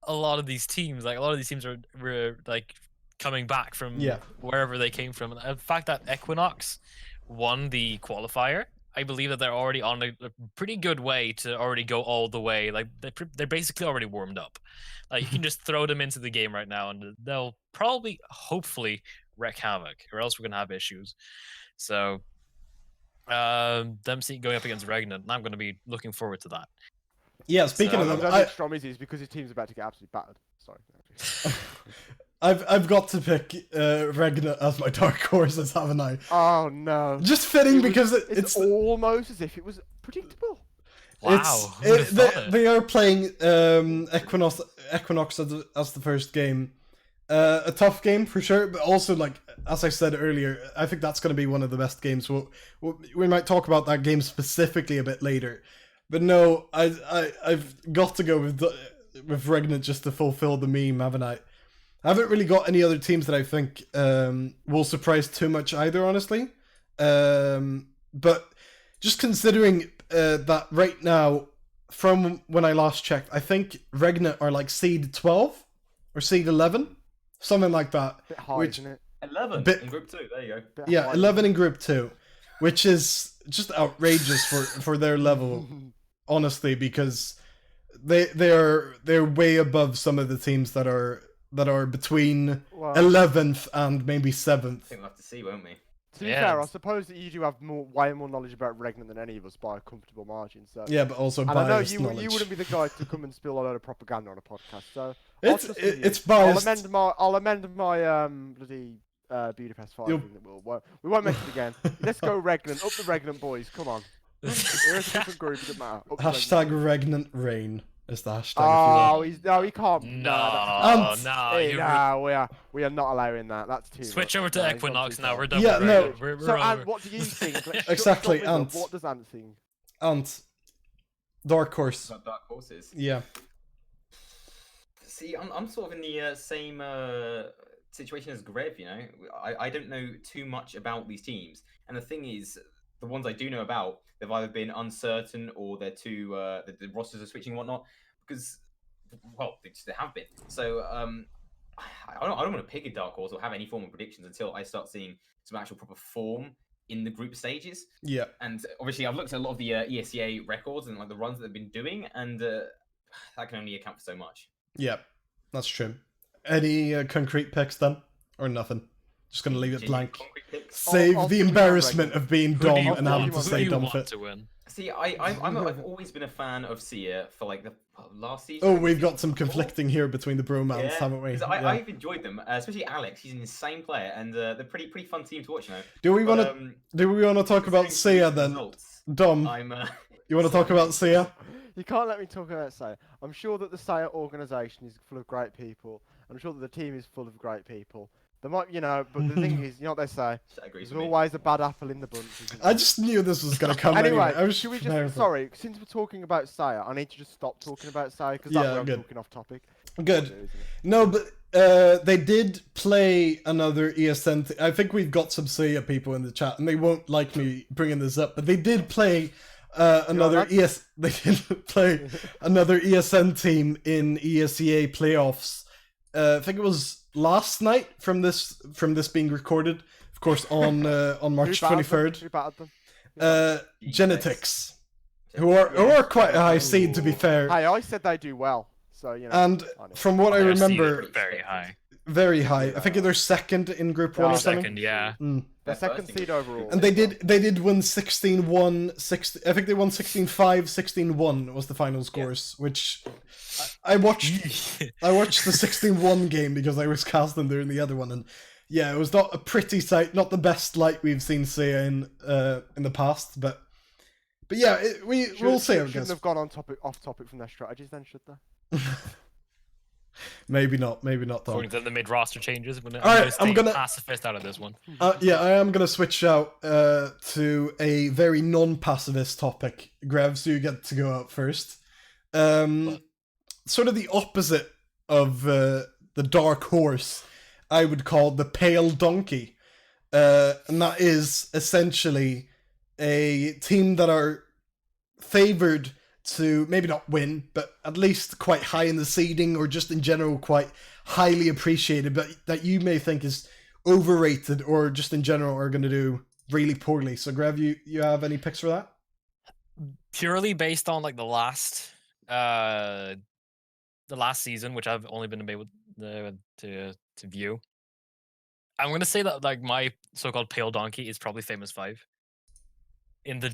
Speaker 4: a lot of these teams. Like, a lot of these teams were like coming back from
Speaker 1: Yeah.
Speaker 4: wherever they came from. And the fact that Equinox won the qualifier, I believe that they're already on a pretty good way to already go all the way. Like, they're basically already warmed up. Like, you can just throw them into the game right now, and they'll probably, hopefully, wreak havoc, or else we're gonna have issues. So, them going up against Regnant, I'm gonna be looking forward to that.
Speaker 1: Yeah. Speaking
Speaker 4: So-
Speaker 1: of
Speaker 3: I
Speaker 1: them,
Speaker 3: don't
Speaker 1: I,
Speaker 3: think Strom is because his team's about to get absolutely battered. Sorry.
Speaker 1: I've got to pick Regna as my dark horses, haven't I?
Speaker 3: Oh no.
Speaker 1: Just fitting because
Speaker 3: It's almost as if it was predictable.
Speaker 4: Wow, who would've thought it?
Speaker 1: they are playing Equinox as the first game. A tough game for sure, but also, like, as I said earlier, I think that's going to be one of the best games. We might talk about that game specifically a bit later. But no, I've got to go with Regnant just to fulfill the meme, haven't I? I haven't really got any other teams that I think will surprise too much either, honestly. But just considering that right now, from when I last checked, I think Regnant are like seed 12 or seed 11, something like that.
Speaker 3: A bit high,
Speaker 1: Which-
Speaker 3: isn't it?
Speaker 2: 11
Speaker 1: bit-
Speaker 2: in Group 2. There you go.
Speaker 3: Bit
Speaker 1: Yeah,
Speaker 3: high.
Speaker 1: 11 in Group 2, which is just outrageous for their level, honestly, because they're way above some of the teams that are between
Speaker 3: Well,
Speaker 1: 11th and maybe
Speaker 2: I
Speaker 1: 7th.
Speaker 2: think we'll have to see, won't we?
Speaker 3: to be
Speaker 4: Yeah.
Speaker 3: fair, I suppose that you do have way more knowledge about Regnant than any of us by a comfortable margin. So,
Speaker 1: Yeah, but also
Speaker 3: and I know
Speaker 1: biased
Speaker 3: you
Speaker 1: knowledge.
Speaker 3: wouldn't be the guy to come and spill a load of propaganda on a podcast. So
Speaker 1: It's
Speaker 3: I'll trust in you.
Speaker 1: it's biased.
Speaker 3: I'll amend my bloody Budapest 5
Speaker 1: You'll-
Speaker 3: thing that we won't mention it again. Let's go Regnant, up the Regnant boys. Come on. Here's a different group. It doesn't matter. Up the
Speaker 1: Hashtag
Speaker 3: Regnant.
Speaker 1: regnant rain is the hashtag.
Speaker 3: Oh,
Speaker 1: if
Speaker 3: he can't.
Speaker 4: No,
Speaker 3: that's-
Speaker 4: no,
Speaker 3: Hey,
Speaker 4: you
Speaker 3: we are not allowing that. That's too.
Speaker 4: switch
Speaker 3: much.
Speaker 4: over to
Speaker 3: No, he's gone
Speaker 4: Equinox
Speaker 3: too
Speaker 4: now.
Speaker 3: far.
Speaker 4: We're done.
Speaker 1: Yeah,
Speaker 4: with
Speaker 1: no.
Speaker 4: Regnant. We're
Speaker 3: So, Ant,
Speaker 4: over.
Speaker 3: what do you think? Let's
Speaker 1: Exactly,
Speaker 3: shut this up.
Speaker 1: Ant.
Speaker 3: What does Ant think?
Speaker 1: you Ant. Dark Horse.
Speaker 2: Got Dark Horses.
Speaker 1: Yeah.
Speaker 2: See, I'm sort of in the same situation as Grev, you know. I don't know too much about these teams. And the thing is, the ones I do know about, they've either been uncertain or they're too, the rosters are switching and whatnot. Because, well, they have been. So, I don't want to pick a dark horse or have any form of predictions until I start seeing some actual proper form in the group stages.
Speaker 1: Yeah.
Speaker 2: And obviously, I've looked at a lot of the ESEA records and like the runs that they've been doing, and that can only account for so much.
Speaker 1: Yeah. That's true. Any concrete picks then? Or nothing? Just gonna leave it
Speaker 2: Genuine
Speaker 1: blank.
Speaker 2: concrete picks?
Speaker 1: Save
Speaker 3: I'll
Speaker 1: the
Speaker 3: do
Speaker 1: embarrassment
Speaker 3: Regnant.
Speaker 1: of being
Speaker 4: Who do you
Speaker 1: dumb and having to
Speaker 3: want-
Speaker 4: who
Speaker 1: say
Speaker 4: do you
Speaker 1: dumb
Speaker 4: want
Speaker 1: fit.
Speaker 4: to win?
Speaker 2: See, I've always been a fan of Sia for like the last season.
Speaker 1: Oh, we've got some conflicting here between the bromance,
Speaker 2: Yeah,
Speaker 1: haven't we?
Speaker 2: 'cause
Speaker 1: Yeah.
Speaker 2: I've enjoyed them, especially Alex. He's an insane player, and they're pretty fun team to watch. You know.
Speaker 1: Do we
Speaker 2: But,
Speaker 1: want to? Do we want to talk about
Speaker 2: considering
Speaker 1: Sia
Speaker 2: recent
Speaker 1: then?
Speaker 2: results,
Speaker 1: Dom,
Speaker 2: I'm.
Speaker 1: you want to talk about Sia?
Speaker 3: You can't let me talk about Saya. I'm sure that the Saya organisation is full of great people. I'm sure that the team is full of great people. There might, but the thing is, you know what they say.
Speaker 2: That agrees
Speaker 3: There's
Speaker 2: with me.
Speaker 3: always a bad apple in the bunch. isn't
Speaker 1: I
Speaker 3: there?
Speaker 1: just knew this was gonna come anyway.
Speaker 3: Anyway,
Speaker 1: I was
Speaker 3: should we
Speaker 1: prepared
Speaker 3: just?
Speaker 1: for it.
Speaker 3: Sorry, since we're talking about Saya, I need to just stop talking about Saya because
Speaker 1: Yeah,
Speaker 3: that way I'm
Speaker 1: good.
Speaker 3: talking off topic.
Speaker 1: Good.
Speaker 3: Isn't it?
Speaker 1: No, but they did play another ESN. I think we've got some Sia people in the chat, and they won't like me bringing this up, but they did play another
Speaker 3: that's-
Speaker 1: They did play another ESN team in ESEA playoffs. I think it was last night from this being recorded, of course, on March
Speaker 3: Who battered them?
Speaker 1: 23rd.
Speaker 3: Who battered them?
Speaker 1: Genetics, who are quite a high seed, to be fair.
Speaker 3: Hey, I said they do well, so
Speaker 1: And
Speaker 3: I know.
Speaker 1: from what I
Speaker 4: Their seed is
Speaker 1: remember,
Speaker 4: very high.
Speaker 1: very high. I think they're second in Group 1 or
Speaker 3: Yeah,
Speaker 1: something.
Speaker 4: Second, yeah.
Speaker 1: Mm.
Speaker 3: They're
Speaker 2: They're
Speaker 3: second
Speaker 2: first
Speaker 3: seed
Speaker 2: in-
Speaker 3: overall.
Speaker 1: And they did win 16-1, 16. I think they won 16-5, 16-1 was the final scores, which I watched. I watched the 16-1 game because I was casting during the other one, and yeah, it was not a pretty sight, not the best light we've seen Sia in the past, but yeah, we'll see how it
Speaker 3: Shouldn't
Speaker 1: goes.
Speaker 3: have gone off topic from their strategies, then, should they?
Speaker 1: Maybe not though.
Speaker 4: According to the mid-roster changes, but
Speaker 1: Alright, I'm gonna-
Speaker 4: pacifist out of this one.
Speaker 1: Yeah, I am gonna switch out to a very non-pacifist topic. Grev, so you get to go out first. Sort of the opposite of the dark horse, I would call the pale donkey, and that is essentially a team that are favored to maybe not win, but at least quite high in the seeding, or just in general quite highly appreciated, but that you may think is overrated, or just in general are going to do really poorly. So, Grev, you have any picks for that?
Speaker 4: Purely based on like the last season, which I've only been able to view, I'm gonna say that like my so-called pale donkey is probably Famous Five. In the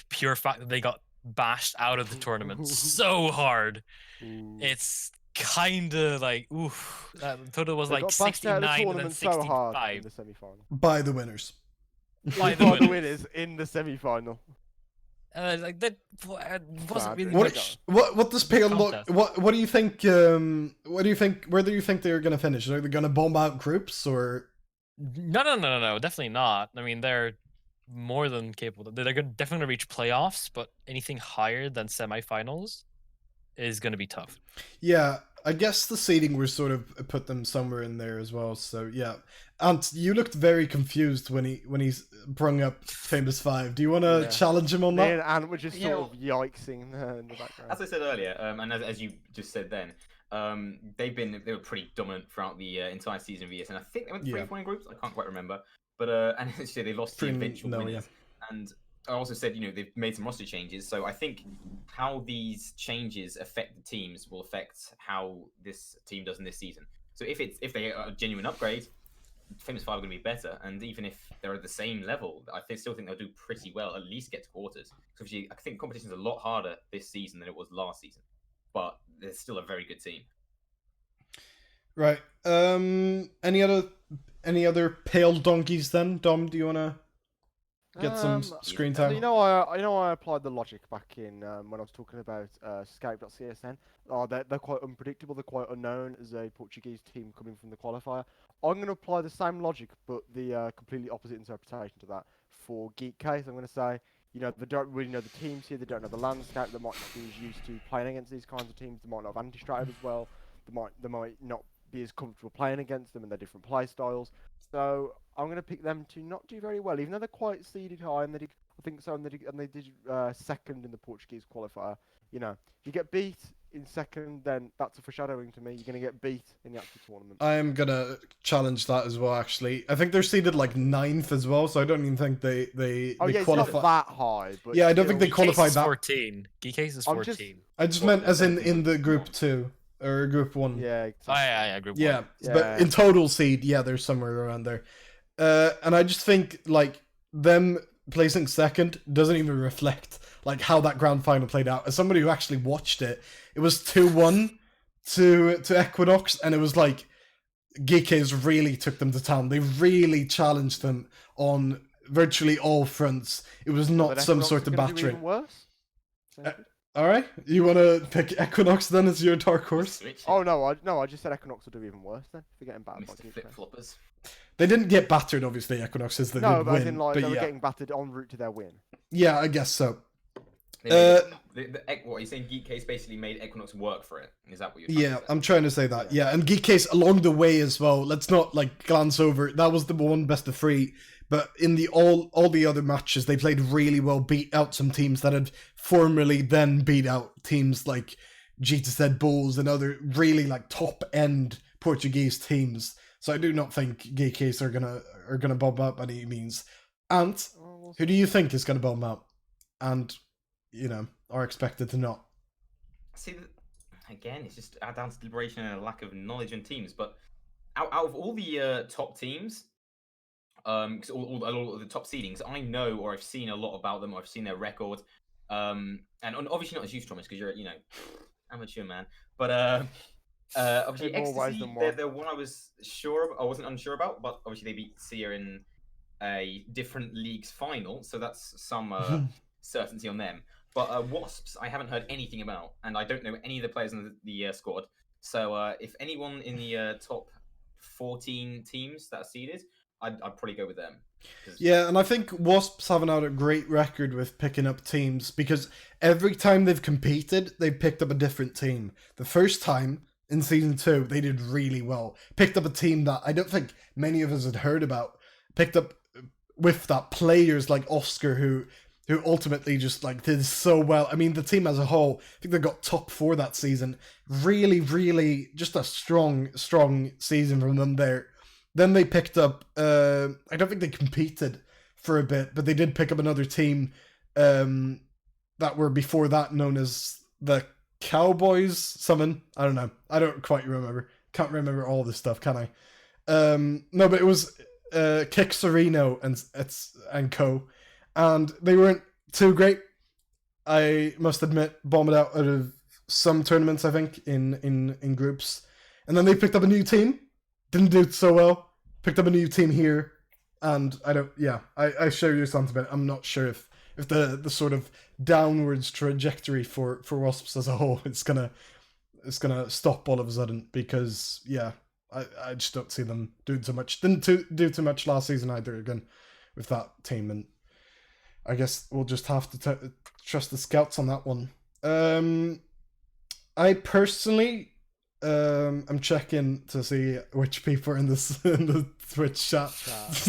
Speaker 4: pure fact that they got bashed out of the tournament so hard,
Speaker 3: Ooh.
Speaker 4: it's kind of like oof. That total was
Speaker 3: They
Speaker 4: like
Speaker 3: got bashed out of the
Speaker 4: 69 and then
Speaker 3: tournament so hard in
Speaker 4: 65.
Speaker 3: the semi-final.
Speaker 1: By the winners.
Speaker 4: By the
Speaker 3: the
Speaker 4: winners.
Speaker 3: winners in the semi-final.
Speaker 4: Like that wasn't really
Speaker 3: What-
Speaker 4: much.
Speaker 1: What does pale look?
Speaker 4: Contest.
Speaker 1: What do you think? What do you think? Where do you think they're going to finish? Are they going to bomb out groups, or?
Speaker 4: No, definitely not. I mean, they're more than capable. They're definitely gonna reach playoffs, but anything higher than semifinals is gonna be tough.
Speaker 1: Yeah, I guess the seeding were sort of put them somewhere in there as well. So yeah, Ant, you looked very confused when he brung up Famous Five. Do you want to
Speaker 3: Yeah.
Speaker 1: challenge him on
Speaker 3: Me
Speaker 1: that?
Speaker 3: and Ant were just
Speaker 2: Yeah,
Speaker 3: sort of yikesing in the background.
Speaker 2: As I said earlier, and as you just said then, they were pretty dominant throughout the entire season of ESN. I think they went 3-4 in groups. I can't quite remember, but and actually they lost the eventual winners. And I also said, they've made some roster changes. So I think how these changes affect the teams will affect how this team does in this season. So if they are a genuine upgrade, Famous Five are going to be better. And even if they're at the same level, I still think they'll do pretty well, at least get to quarters. So I think competition is a lot harder this season than it was last season. But they're still a very good team.
Speaker 1: Right. Any other pale donkeys then? Dom, do you wanna get some screen time?
Speaker 3: I applied the logic back in when I was talking about Scout.csn. They're quite unpredictable. They're quite unknown as a Portuguese team coming from the qualifier. I'm going to apply the same logic, but the completely opposite interpretation to that for Geek Case. I'm going to say, they don't really know the teams here. They don't know the landscape. They might not be as used to playing against these kinds of teams. They might not have anti-strated as well. They might not be as comfortable playing against them and their different play styles. So I'm going to pick them to not do very well, even though they're quite seeded high, and they did second in the Portuguese qualifier. If you get beat in second, then that's a foreshadowing to me. You're going to get beat in the actual tournament.
Speaker 1: I am going to challenge that as well, actually. I think they're seeded like 9th as well, so I don't even think they qualify.
Speaker 3: It's not that high. But
Speaker 1: yeah, I don't think they qualify that.
Speaker 4: 14. Geekcase is 14.
Speaker 1: I just meant as in the group 2. Or group 1.
Speaker 3: Yeah, exactly.
Speaker 4: Yeah, group 1.
Speaker 1: Yeah, but in total seed, they're somewhere around there. And I just think, like, them placing second doesn't even reflect, like, how that grand final played out. As somebody who actually watched it, it was 2-1 to Equinox, and it was like, Geekes really took them to town. They really challenged them on virtually all fronts. It was not some sort of battering. Alright, you want to pick Equinox then as your dark horse?
Speaker 3: Oh no, I just said Equinox will do even worse then. They're getting battered by
Speaker 2: flip-floppers.
Speaker 1: They didn't get battered, obviously. Equinox is the
Speaker 3: no, but
Speaker 1: win.
Speaker 3: as in, like, they were getting battered en route to their win.
Speaker 1: Yeah, I guess so.
Speaker 2: What are you saying? Geek Case basically made Equinox work for it. Is that what you're trying to say?
Speaker 1: I'm trying to say that. Yeah, and Geek Case along the way as well. Let's not like glance over. That was the one best of 3. But in the all the other matches, they played really well, beat out some teams that had formerly then beat out teams like GTZ Bulls and other really like top end Portuguese teams. So I do not think Geek Case are gonna bomb out by any means. And who do you think is gonna bomb out? And are expected to not.
Speaker 2: See, again, it's just down to deliberation and a lack of knowledge on teams. But out of all the top teams, because all of the top seedings, I know or I've seen a lot about them. Or I've seen their record, and obviously not as you, Thomas, because you're amateur man. But obviously Ecstasy, they're one I wasn't unsure about. But obviously they beat Sia in a different league's final, so that's some certainty on them. But Wasps, I haven't heard anything about, and I don't know any of the players in the squad. So if anyone in the top 14 teams that are seeded, I'd probably go with them.
Speaker 1: Yeah, and I think Wasps haven't had a great record with picking up teams, because every time they've competed, they've picked up a different team. The first time, in Season 2, they did really well. Picked up a team that I don't think many of us had heard about. Picked up with that players like Oscar, who ultimately just like did so well. I mean, the team as a whole, I think they got top 4 that season. Really, really just a strong season from them there. Then they picked up, I don't think they competed for a bit, but they did pick up another team that were before that known as the Cowboys something. I don't know. I don't quite remember. Can't remember all this stuff, can I? No, but it was Kick Sereno and co. And they weren't too great. I must admit, bombed out of some tournaments, I think, in groups. And then they picked up a new team. Didn't do so well. Picked up a new team here. And I share your sentiment. I'm not sure if the sort of downwards trajectory for Wasps as a whole is gonna stop all of a sudden, because I just don't see them doing too much. Didn't do too much last season either again with that team, and I guess we'll just have to trust the scouts on that one. I personally, I'm checking to see which people are in the Twitch chat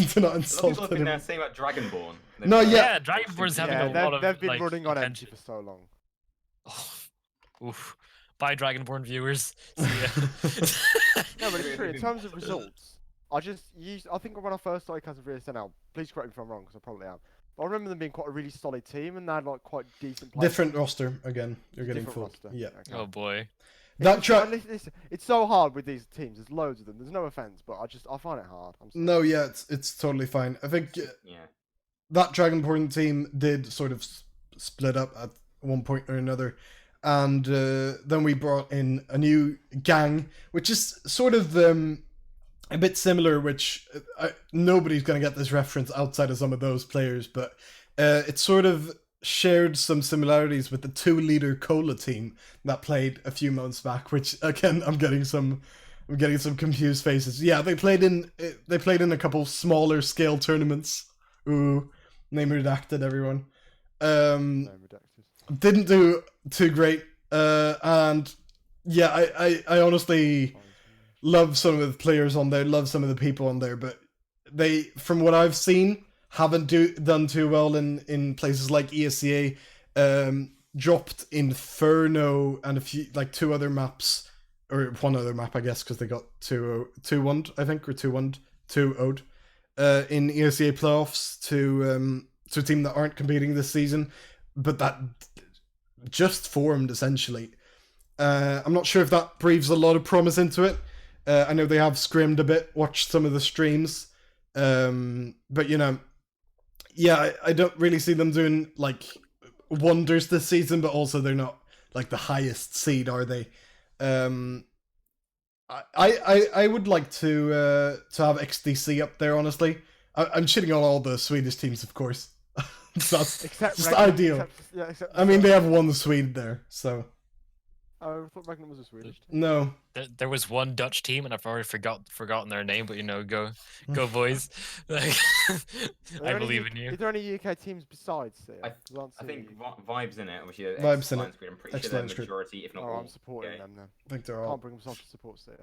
Speaker 1: to not insult
Speaker 2: people have been saying about Dragonborn.
Speaker 4: Dragonborn's having a lot of
Speaker 3: they've been
Speaker 4: like,
Speaker 3: running on
Speaker 4: attention.
Speaker 3: empty for so long.
Speaker 4: Oof. Bye, Dragonborn viewers. See ya.
Speaker 3: No, but it's true. In terms of results, I think when I first started casting for ESNL, please correct me if I'm wrong, because I probably am. But I remember them being quite a really solid team, and they had like quite decent players.
Speaker 1: Different roster again. You're getting full.
Speaker 3: Different roster.
Speaker 1: Yeah.
Speaker 3: Okay.
Speaker 4: Oh boy.
Speaker 3: It's so hard with these teams. There's loads of them. There's no offense, but I find it hard. I'm sorry.
Speaker 1: No, yeah, it's totally fine. I think
Speaker 2: Yeah.
Speaker 1: that Dragonborn team did sort of split up at one point or another, and then we brought in a new gang, which is sort of a bit similar, which nobody's going to get this reference outside of some of those players, but it sort of shared some similarities with the 2-leader Cola team that played a few months back, which again I'm getting some confused faces. Yeah, they played in a couple smaller scale tournaments. Ooh, name redacted, everyone.
Speaker 3: No, redacted.
Speaker 1: Didn't do too great, and yeah, I honestly love some of the players on there, love some of the people on there, but they, from what I've seen, haven't done too well in places like ESCA. Dropped Inferno and a few, like 2 other maps, or 1 other map, I guess, because they got 2-1, I think, or 2-1, 2-0'd in ESCA playoffs to a team that aren't competing this season, but that just formed essentially. I'm not sure if that breathes a lot of promise into it. I know they have scrimmed a bit, watched some of the streams, but you know, yeah, I don't really see them doing like wonders this season, but also they're not like the highest seed, are they? I would like to have XDC up there, honestly. I'm shitting on all the Swedish teams, of course. That's
Speaker 3: Except
Speaker 1: just
Speaker 3: Ragnar-
Speaker 1: ideal.
Speaker 3: except
Speaker 1: I mean, they have one Swede there, so
Speaker 3: Oh, I thought Magnum was a Swedish team.
Speaker 1: no.
Speaker 4: There was one Dutch team, and I've already forgotten their name, but you know, go boys! Like,
Speaker 3: Are there
Speaker 4: I
Speaker 3: any
Speaker 4: believe
Speaker 3: U-
Speaker 4: in you.
Speaker 3: Is there any UK teams besides here?
Speaker 2: I
Speaker 3: 'Cause aren't
Speaker 2: I think
Speaker 3: seeing-
Speaker 2: Vibes in it, obviously.
Speaker 1: Vibes in it.
Speaker 2: I'm pretty sure they're
Speaker 1: Excellent
Speaker 2: the
Speaker 1: script.
Speaker 2: majority, if not
Speaker 3: Oh,
Speaker 2: all.
Speaker 3: I'm supporting
Speaker 2: okay.
Speaker 3: them then.
Speaker 1: I think they're all.
Speaker 3: Can't bring myself to support Sia.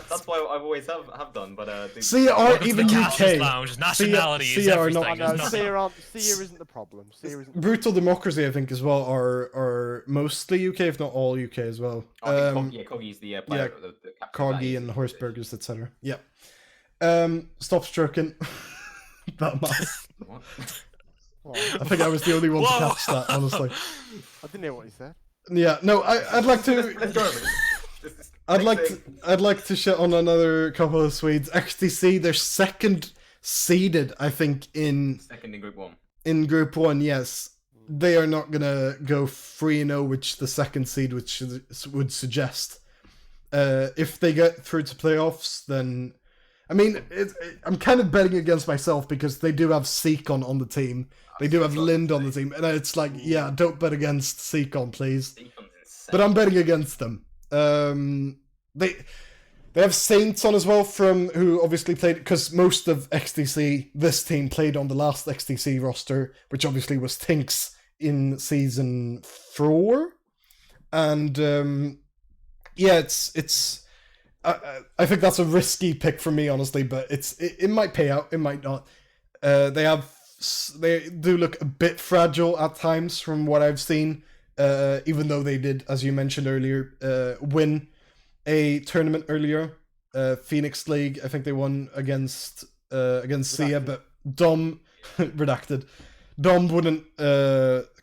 Speaker 2: That's why I've always have done, but
Speaker 1: See, are
Speaker 4: Welcome to
Speaker 1: even
Speaker 4: the Casters
Speaker 1: UK.
Speaker 4: Lounge. Nationality is
Speaker 1: Sia are
Speaker 4: everything.
Speaker 1: not-
Speaker 4: There's
Speaker 3: No,
Speaker 4: nothing-
Speaker 3: Sia isn't the problem. Sia isn't.
Speaker 1: Brutal Democracy, I think, as well, are mostly UK, if not all UK as well.
Speaker 2: I think Coggy's the player. The captain of that,
Speaker 1: Corgi
Speaker 2: he's
Speaker 1: and
Speaker 2: the
Speaker 1: Horseburgers, etc. Yeah. Stop stroking. That math.
Speaker 2: What?
Speaker 3: Oh,
Speaker 1: I think I was the only one to
Speaker 4: Whoa.
Speaker 1: catch that, honestly.
Speaker 3: I didn't hear what he said.
Speaker 1: Yeah, no, I'd like
Speaker 2: Let's go
Speaker 1: to.
Speaker 2: over this.
Speaker 1: I'd like to shit on another couple of Swedes. XTC, they're second seeded, I think, in
Speaker 2: Second in Group 1.
Speaker 1: Group 1. Yes, they are not gonna go 3-0, which the second seed would suggest. If they get through to playoffs, then I mean, I'm kind of betting against myself because they do have Seacon on the team. They do have Lind on the team, and it's like, yeah, don't bet against Seacon, please.
Speaker 2: Deacon's insane.
Speaker 1: But I'm betting against them. They have Saints on as well, from who obviously played, because most of XTC, this team played on the last XTC roster, which obviously was Tinks in season 4, and yeah, it's. I think that's a risky pick for me, honestly, but it might pay out, it might not. They do look a bit fragile at times from what I've seen, even though they did, as you mentioned earlier, win a tournament earlier, Phoenix League. I think they won against Sia, but Dom redacted. Dom wouldn't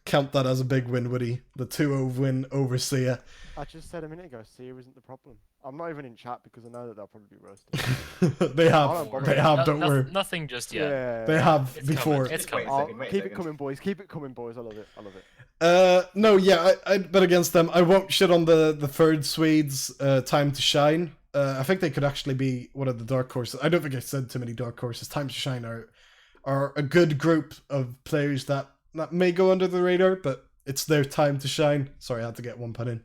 Speaker 1: count that as a big win, would he? The 2-0 win over Sia.
Speaker 3: I just said a minute ago, Sia isn't the problem. I'm not even in chat because I know that they'll probably be roasted.
Speaker 1: They
Speaker 3: I
Speaker 1: have.
Speaker 3: don't bother.
Speaker 1: They have. Don't worry.
Speaker 4: Nothing just yet.
Speaker 3: Yeah.
Speaker 1: They have
Speaker 4: It's
Speaker 1: before.
Speaker 4: coming. It's coming.
Speaker 2: Wait a
Speaker 3: Keep it
Speaker 2: second.
Speaker 3: coming, boys. Keep it coming, boys. I love it. I love it.
Speaker 1: No, yeah, I'd bet against them. I won't shit on the third Swedes, Time to Shine. I think they could actually be one of the dark horses. I don't think I said too many dark horses. Time to Shine are a good group of players that may go under the radar, but it's their time to shine. Sorry, I had to get one pun in.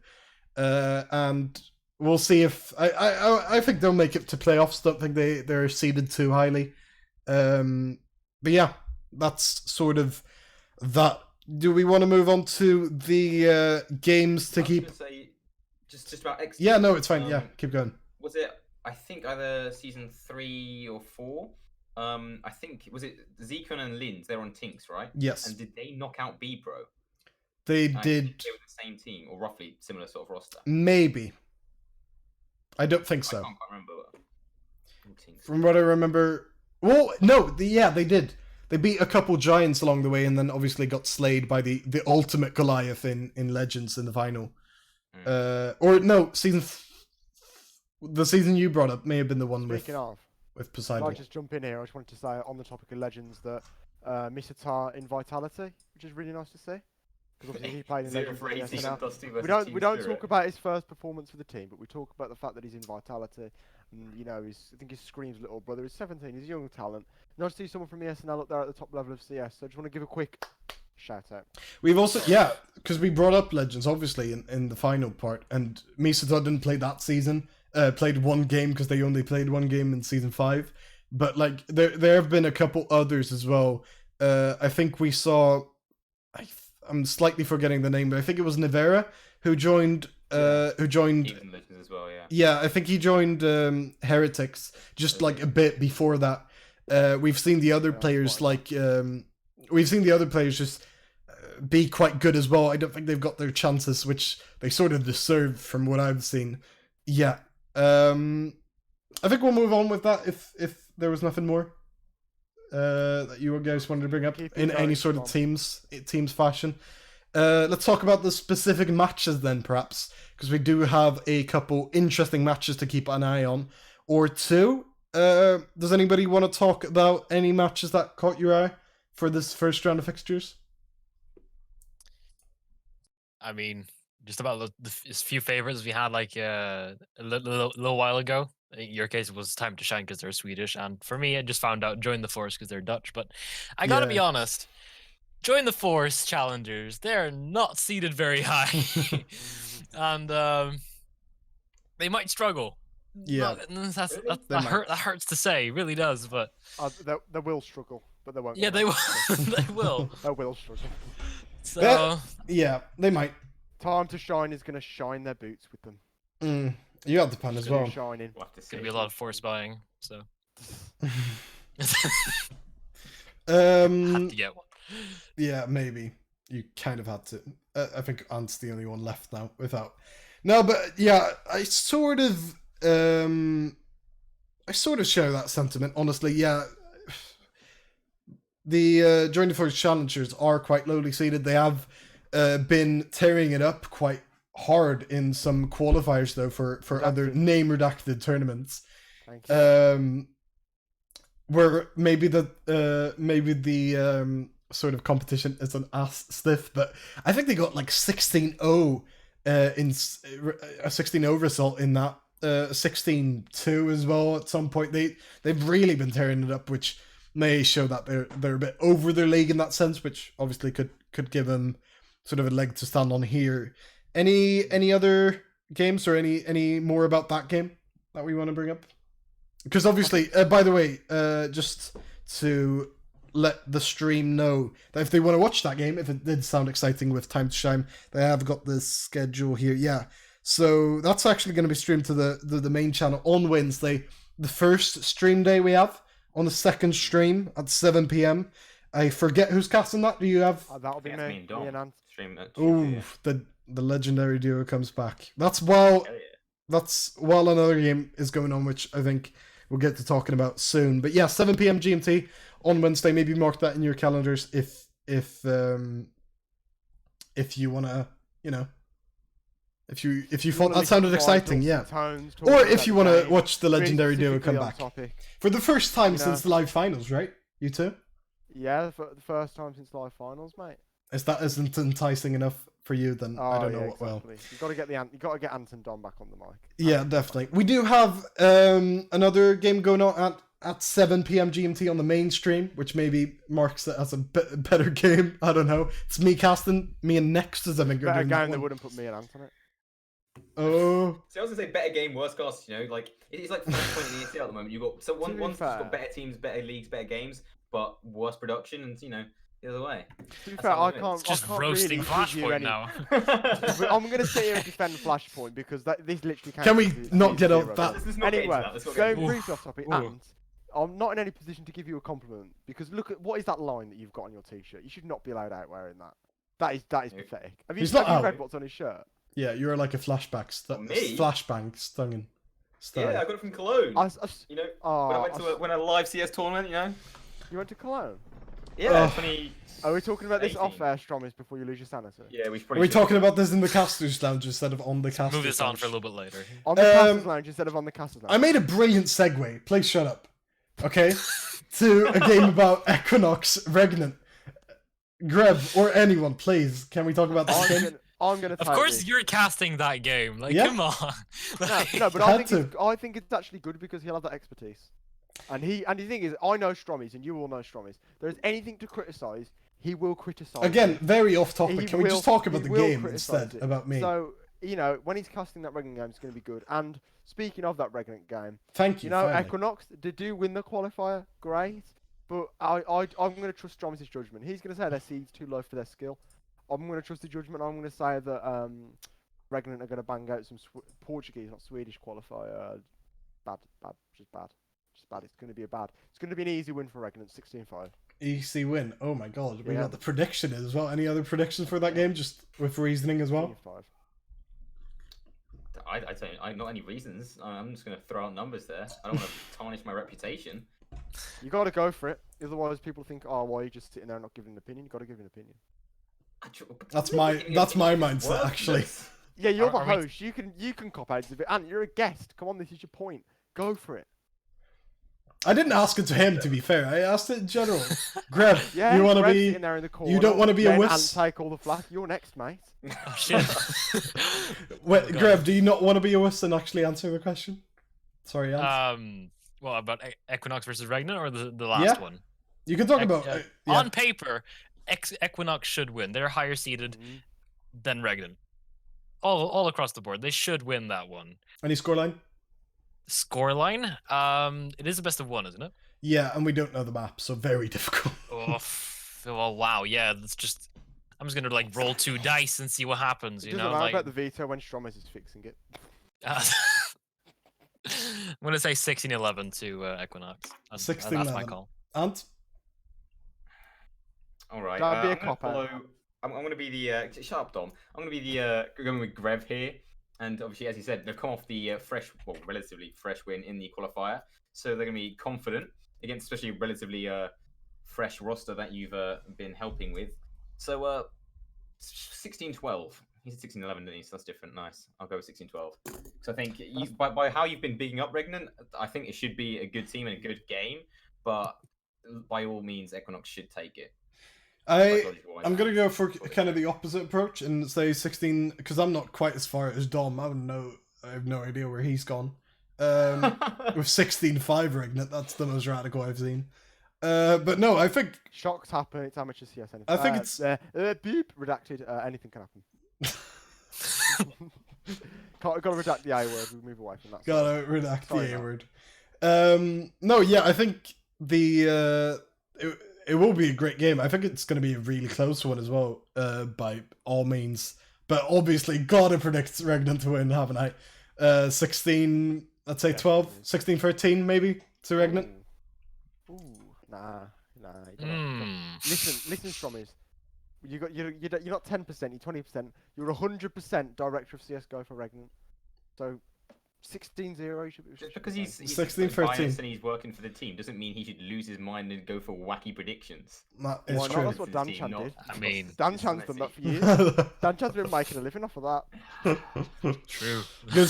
Speaker 1: And we'll see if I think they'll make it to playoffs. Don't think they're seeded too highly. But yeah, that's sort of that. Do we want to move on to the games to
Speaker 2: I was
Speaker 1: keep?
Speaker 2: gonna say, just about X.
Speaker 1: Yeah, no, it's fine. Yeah, keep going.
Speaker 2: Was it? I think either season 3 or 4. I think was it Zekon and Lind. They're on Tinks, right?
Speaker 1: Yes.
Speaker 2: And did they knock out B Pro?
Speaker 1: They
Speaker 2: And
Speaker 1: did
Speaker 2: They were the same team or roughly similar sort of roster.
Speaker 1: maybe. I don't think
Speaker 2: I
Speaker 1: so.
Speaker 2: can't quite remember. Who teams-
Speaker 1: From what I remember, well, no, they did. They beat a couple giants along the way, and then obviously got slayed by the ultimate Goliath in Legends in the final. Or no, the season you brought up may have been the one
Speaker 3: Speaking of,
Speaker 1: with
Speaker 3: can
Speaker 1: Poseidon.
Speaker 3: I just jump in here? I just wanted to say on the topic of Legends that Misata in Vitality, which is really nice to see. Because obviously he played in
Speaker 2: 0
Speaker 3: Legends
Speaker 2: for
Speaker 3: in the
Speaker 2: 18
Speaker 3: SNL.
Speaker 2: on Dusty
Speaker 3: We
Speaker 2: versus
Speaker 3: don't
Speaker 2: Team
Speaker 3: we don't
Speaker 2: Spirit.
Speaker 3: talk about his first performance for the team, but we talk about the fact that he's in Vitality. And you know, I think he's Scream's little brother. He's 17. He's a young talent. Nice to see someone from the SNL up there at the top level of CS. So I just want to give a quick shout out.
Speaker 1: We've also, because we brought up Legends, obviously, in the final part, and Misata didn't play that season, played one game because they only played one game in Season 5, but, like, there have been a couple others as well. I think we saw, I'm slightly forgetting the name, but I think it was Nevera who joined,
Speaker 2: He was in Legends as well, yeah.
Speaker 1: Yeah, I think he joined Heretics just, like, a bit before that. We've seen the other players, like, we've seen the other players just be quite good as well. I don't think they've got their chances, which they sort of deserve from what I've seen. Yeah. I think we'll move on with that if there was nothing more that you guys wanted to bring up
Speaker 3: Keep it
Speaker 1: in any
Speaker 3: going,
Speaker 1: sort of
Speaker 3: Tom.
Speaker 1: teams fashion. Let's talk about the specific matches then, perhaps, because we do have a couple interesting matches to keep an eye on, or two. Does anybody want to talk about any matches that caught your eye for this first round of fixtures?
Speaker 4: I mean, just about the few favorites we had like a little while ago. In your case, it was Time to Shine because they're Swedish, and for me, I just found out Join the Force because they're Dutch. But I gotta be
Speaker 1: Yeah.
Speaker 4: honest, Join the Force challengers, they're not seated very high, and they might struggle.
Speaker 1: Yeah.
Speaker 4: That hurts to say, really does. But
Speaker 3: They will struggle, but they won't.
Speaker 4: yeah, they will. They will.
Speaker 3: They will struggle.
Speaker 4: So
Speaker 1: Yeah, they might.
Speaker 3: Time to Shine is going to shine their boots with them.
Speaker 1: You have the pan
Speaker 3: It's
Speaker 1: as
Speaker 3: gonna
Speaker 1: well.
Speaker 3: be shining.
Speaker 2: We'll have to see.
Speaker 4: gonna be a lot of force buying. So have to get one.
Speaker 1: Yeah, maybe. You kind of had to. I think Ant's the only one left now without. No, but yeah, I sort of share that sentiment, honestly. Yeah. The Join the Force challengers are quite lowly seated. They have been tearing it up quite hard in some qualifiers, though, for other name redacted tournaments.
Speaker 3: Thank you.
Speaker 1: Where maybe the sort of competition is an ass stiff, but I think they got like 16-0 in a 16-0 result in that 16-2 as well at some point. They've really been tearing it up, which may show that they're a bit over their league in that sense, which obviously could give them sort of a leg to stand on here. Any other games or any more about that game that we want to bring up? Because obviously, by the way, just to let the stream know that if they want to watch that game, if it did sound exciting with Time to Shine, they have got the schedule here. Yeah, so that's actually going to be streamed to the main channel on Wednesday, the first stream day we have. On the second stream at 7 p.m. I forget who's casting that. Do you have?
Speaker 3: That'll be
Speaker 2: I think it's
Speaker 3: me.
Speaker 2: me and Dom.
Speaker 3: Me and Ant.
Speaker 2: Stream that.
Speaker 1: Ooh, the legendary duo comes back. That's while another game is going on, which I think we'll get to talking about soon. But yeah, 7 p.m. GMT on Wednesday. Maybe mark that in your calendars if you wanna, if you thought that sounded exciting, yeah. Or if you want to watch the legendary duo come back for the first time since the live finals, right? You too?
Speaker 3: Yeah, the first time since live finals, mate.
Speaker 1: If that isn't enticing enough for you, then I don't know what
Speaker 3: exactly.
Speaker 1: will.
Speaker 3: You got to get Ant and Dom back on the mic.
Speaker 1: Yeah, definitely. We do have another game going on at 7 p.m. GMT on the main stream, which maybe marks it as a better game. I don't know. It's me casting. Me and Next as I think are
Speaker 3: Better
Speaker 1: doing that
Speaker 3: game that
Speaker 1: one.
Speaker 3: wouldn't put me and Ant on it.
Speaker 1: Oh.
Speaker 2: So I was gonna say better game, worse cast. Like it's like 4 point in the ECL at the moment. You got one's got better teams, better leagues, better games, but worse production, and the other way.
Speaker 3: To be
Speaker 2: That's
Speaker 3: fair,
Speaker 2: how
Speaker 3: I
Speaker 2: it is.
Speaker 3: can't.
Speaker 4: Just
Speaker 3: I can't
Speaker 4: roasting
Speaker 3: really give you
Speaker 4: Flashpoint
Speaker 3: any...
Speaker 4: now.
Speaker 3: I'm going to sit here and defend Flashpoint because this literally
Speaker 1: Can we not get
Speaker 3: off
Speaker 1: off that?
Speaker 2: Let's not get into
Speaker 3: Anyway,
Speaker 2: that. Let's not get
Speaker 3: going
Speaker 2: into that.
Speaker 3: briefly off topic,
Speaker 1: Ooh.
Speaker 3: Ant, I'm not in any position to give you a compliment because look at what is that line that you've got on your t-shirt. You should not be allowed out wearing that. That is
Speaker 2: Yeah.
Speaker 3: pathetic. Have you,
Speaker 1: He's
Speaker 3: have
Speaker 1: not
Speaker 3: you read
Speaker 1: out.
Speaker 3: what's on his shirt?
Speaker 1: Yeah, you're like a flashback,
Speaker 2: Me?
Speaker 1: flashbang stung.
Speaker 2: Yeah, I got it from Cologne. You know, when I went to when a live CS tournament, you know.
Speaker 3: You went to Cologne?
Speaker 2: Yeah,
Speaker 1: Ugh.
Speaker 2: 20.
Speaker 3: Are we talking about this
Speaker 2: 18.
Speaker 3: off air, Stromis, before you lose your sanity?
Speaker 2: Yeah, we
Speaker 1: Are
Speaker 2: probably
Speaker 1: we
Speaker 2: should-
Speaker 1: talking about this in the casters lounge instead of on the casters
Speaker 4: Move this on
Speaker 1: lounge?
Speaker 4: for a little bit later.
Speaker 3: On the Casters Lounge instead of on the Casters Lounge.
Speaker 1: I made a brilliant segue. Please shut up. Okay? To a game about Equinox Regnant. Greb, or anyone, please. Can we talk about this game?
Speaker 3: I'm gonna.
Speaker 4: Of
Speaker 3: take
Speaker 4: course,
Speaker 3: this.
Speaker 4: you're casting that game. Like,
Speaker 1: Yeah.
Speaker 4: come on.
Speaker 3: No, but
Speaker 1: Had
Speaker 3: I think it's actually good because he'll have that expertise. And the thing is, I know Stromies, and you all know Stromies. There's anything to criticise, he will criticise.
Speaker 1: Again, very off topic.
Speaker 3: He
Speaker 1: Can we
Speaker 3: will-
Speaker 1: just talk about
Speaker 3: he
Speaker 1: the
Speaker 3: will
Speaker 1: game
Speaker 3: criticise
Speaker 1: instead?
Speaker 3: it.
Speaker 1: About me.
Speaker 3: So when he's casting that Regnant game, it's going to be good. And speaking of that Regnant game,
Speaker 1: Thank you. finally.
Speaker 3: Equinox, they do win the qualifier, great. But I'm going to trust Stromis' judgment. He's going to say their seed's too low for their skill. I'm going to trust his judgment. I'm going to say that Regnant are going to bang out some Portuguese, not Swedish qualifier. Just bad. It's going to be It's going to be an easy win for Regnant, 16-5.
Speaker 1: Easy win. Oh my god. We
Speaker 3: Yeah.
Speaker 1: got the prediction as well. Any other predictions for that game? Just with reasoning as well?
Speaker 3: 16-5.
Speaker 2: I don't. Not any reasons. I'm just gonna throw out numbers there. I don't want to tarnish my reputation.
Speaker 3: You got to go for it. Otherwise, people think, oh, why are you just sitting there and not giving an opinion? You got to give an opinion.
Speaker 1: That's my mindset actually.
Speaker 3: Yeah, you're the
Speaker 4: Are we-
Speaker 3: host. You can cop out of it, and you're a guest. Come on, this is your point. Go for it.
Speaker 1: I didn't ask it to him, to be fair. I asked it in general. Greb,
Speaker 3: Yeah,
Speaker 1: you want to
Speaker 3: Greg's
Speaker 1: be?
Speaker 3: sitting there in the corner.
Speaker 1: You don't want to be a
Speaker 3: then
Speaker 1: wuss?
Speaker 3: And take all the flack. You're next, mate.
Speaker 4: Oh, shit.
Speaker 1: Wait,
Speaker 4: God.
Speaker 1: Greb, do you not want to be a wuss and actually answer the question? Sorry, Ant.
Speaker 4: What about Equinox versus Regnant or the last
Speaker 1: Yeah.
Speaker 4: one?
Speaker 1: You can talk
Speaker 4: Eq-
Speaker 1: about.
Speaker 4: uh,
Speaker 1: Yeah.
Speaker 4: On paper, Equinox should win. They're higher seeded
Speaker 3: Mhm.
Speaker 4: than Regnant. All across the board, they should win that one.
Speaker 1: Any scoreline?
Speaker 4: Scoreline, it is the best of one, isn't it?
Speaker 1: Yeah, and we don't know the map, so very difficult.
Speaker 4: Oh wow, yeah. That's just. I'm just gonna like roll 2 dice and see what happens.
Speaker 3: It
Speaker 4: You
Speaker 3: doesn't
Speaker 4: know,
Speaker 3: matter
Speaker 4: like.
Speaker 3: about the veto when Stromis is fixing it.
Speaker 4: I'm gonna say 16-11 to Equinox. That's
Speaker 1: 16-11.
Speaker 4: my call.
Speaker 1: Ant?
Speaker 2: All right.
Speaker 3: Don't be a
Speaker 2: I'm gonna
Speaker 3: cop-out.
Speaker 2: follow. I'm going to be the. Shut up, Dom. I'm going to be the going with Grev here, and obviously, as you said, they've come off the relatively fresh win in the qualifier, so they're going to be confident against especially a relatively fresh roster that you've been helping with. So 16-12. He said 16-11, didn't he? So that's different. Nice. I'll go with 16-12. So I think by how you've been bigging up Regnant, I think it should be a good team and a good game. But by all means, Equinox should take it.
Speaker 1: I'm gonna go for kind of the opposite approach and say 16 because I'm not quite as far as Dom. I have no idea where he's gone. With 16-5 Regnant, that's the most radical I've seen. But no, I think
Speaker 3: Shocks happen. It's amateur CS. Anything.
Speaker 1: I think it's-
Speaker 3: beep redacted. Anything can happen. Got to redact the A word. We move away from that.
Speaker 1: gotta redact
Speaker 3: Sorry,
Speaker 1: the A
Speaker 3: Matt.
Speaker 1: word. No, yeah, I think it will be a great game. I think it's going to be a really close one as well, by all means. But obviously, gotta predict Regnant to win, haven't I? 16, let's say 12, 16-13 maybe to Regnant.
Speaker 3: Ooh, nah. You don't listen, Stromies. You're not 10%. You're 20%. You're 100% director of CS:GO for Regnant. So 16-0.
Speaker 2: Just because he's
Speaker 1: 16-13.
Speaker 2: biased and he's working for the team doesn't mean he should lose his mind and go for wacky predictions.
Speaker 1: That
Speaker 3: Why
Speaker 1: is
Speaker 3: not?
Speaker 1: true.
Speaker 3: That's what
Speaker 2: His
Speaker 3: Dan
Speaker 2: team,
Speaker 3: Chan
Speaker 2: not-
Speaker 3: did.
Speaker 4: I mean,
Speaker 3: Dan
Speaker 2: It's
Speaker 3: Chan's done that for
Speaker 2: messy.
Speaker 3: years. Dan Chan's been making a living off of that.
Speaker 4: true.
Speaker 1: Good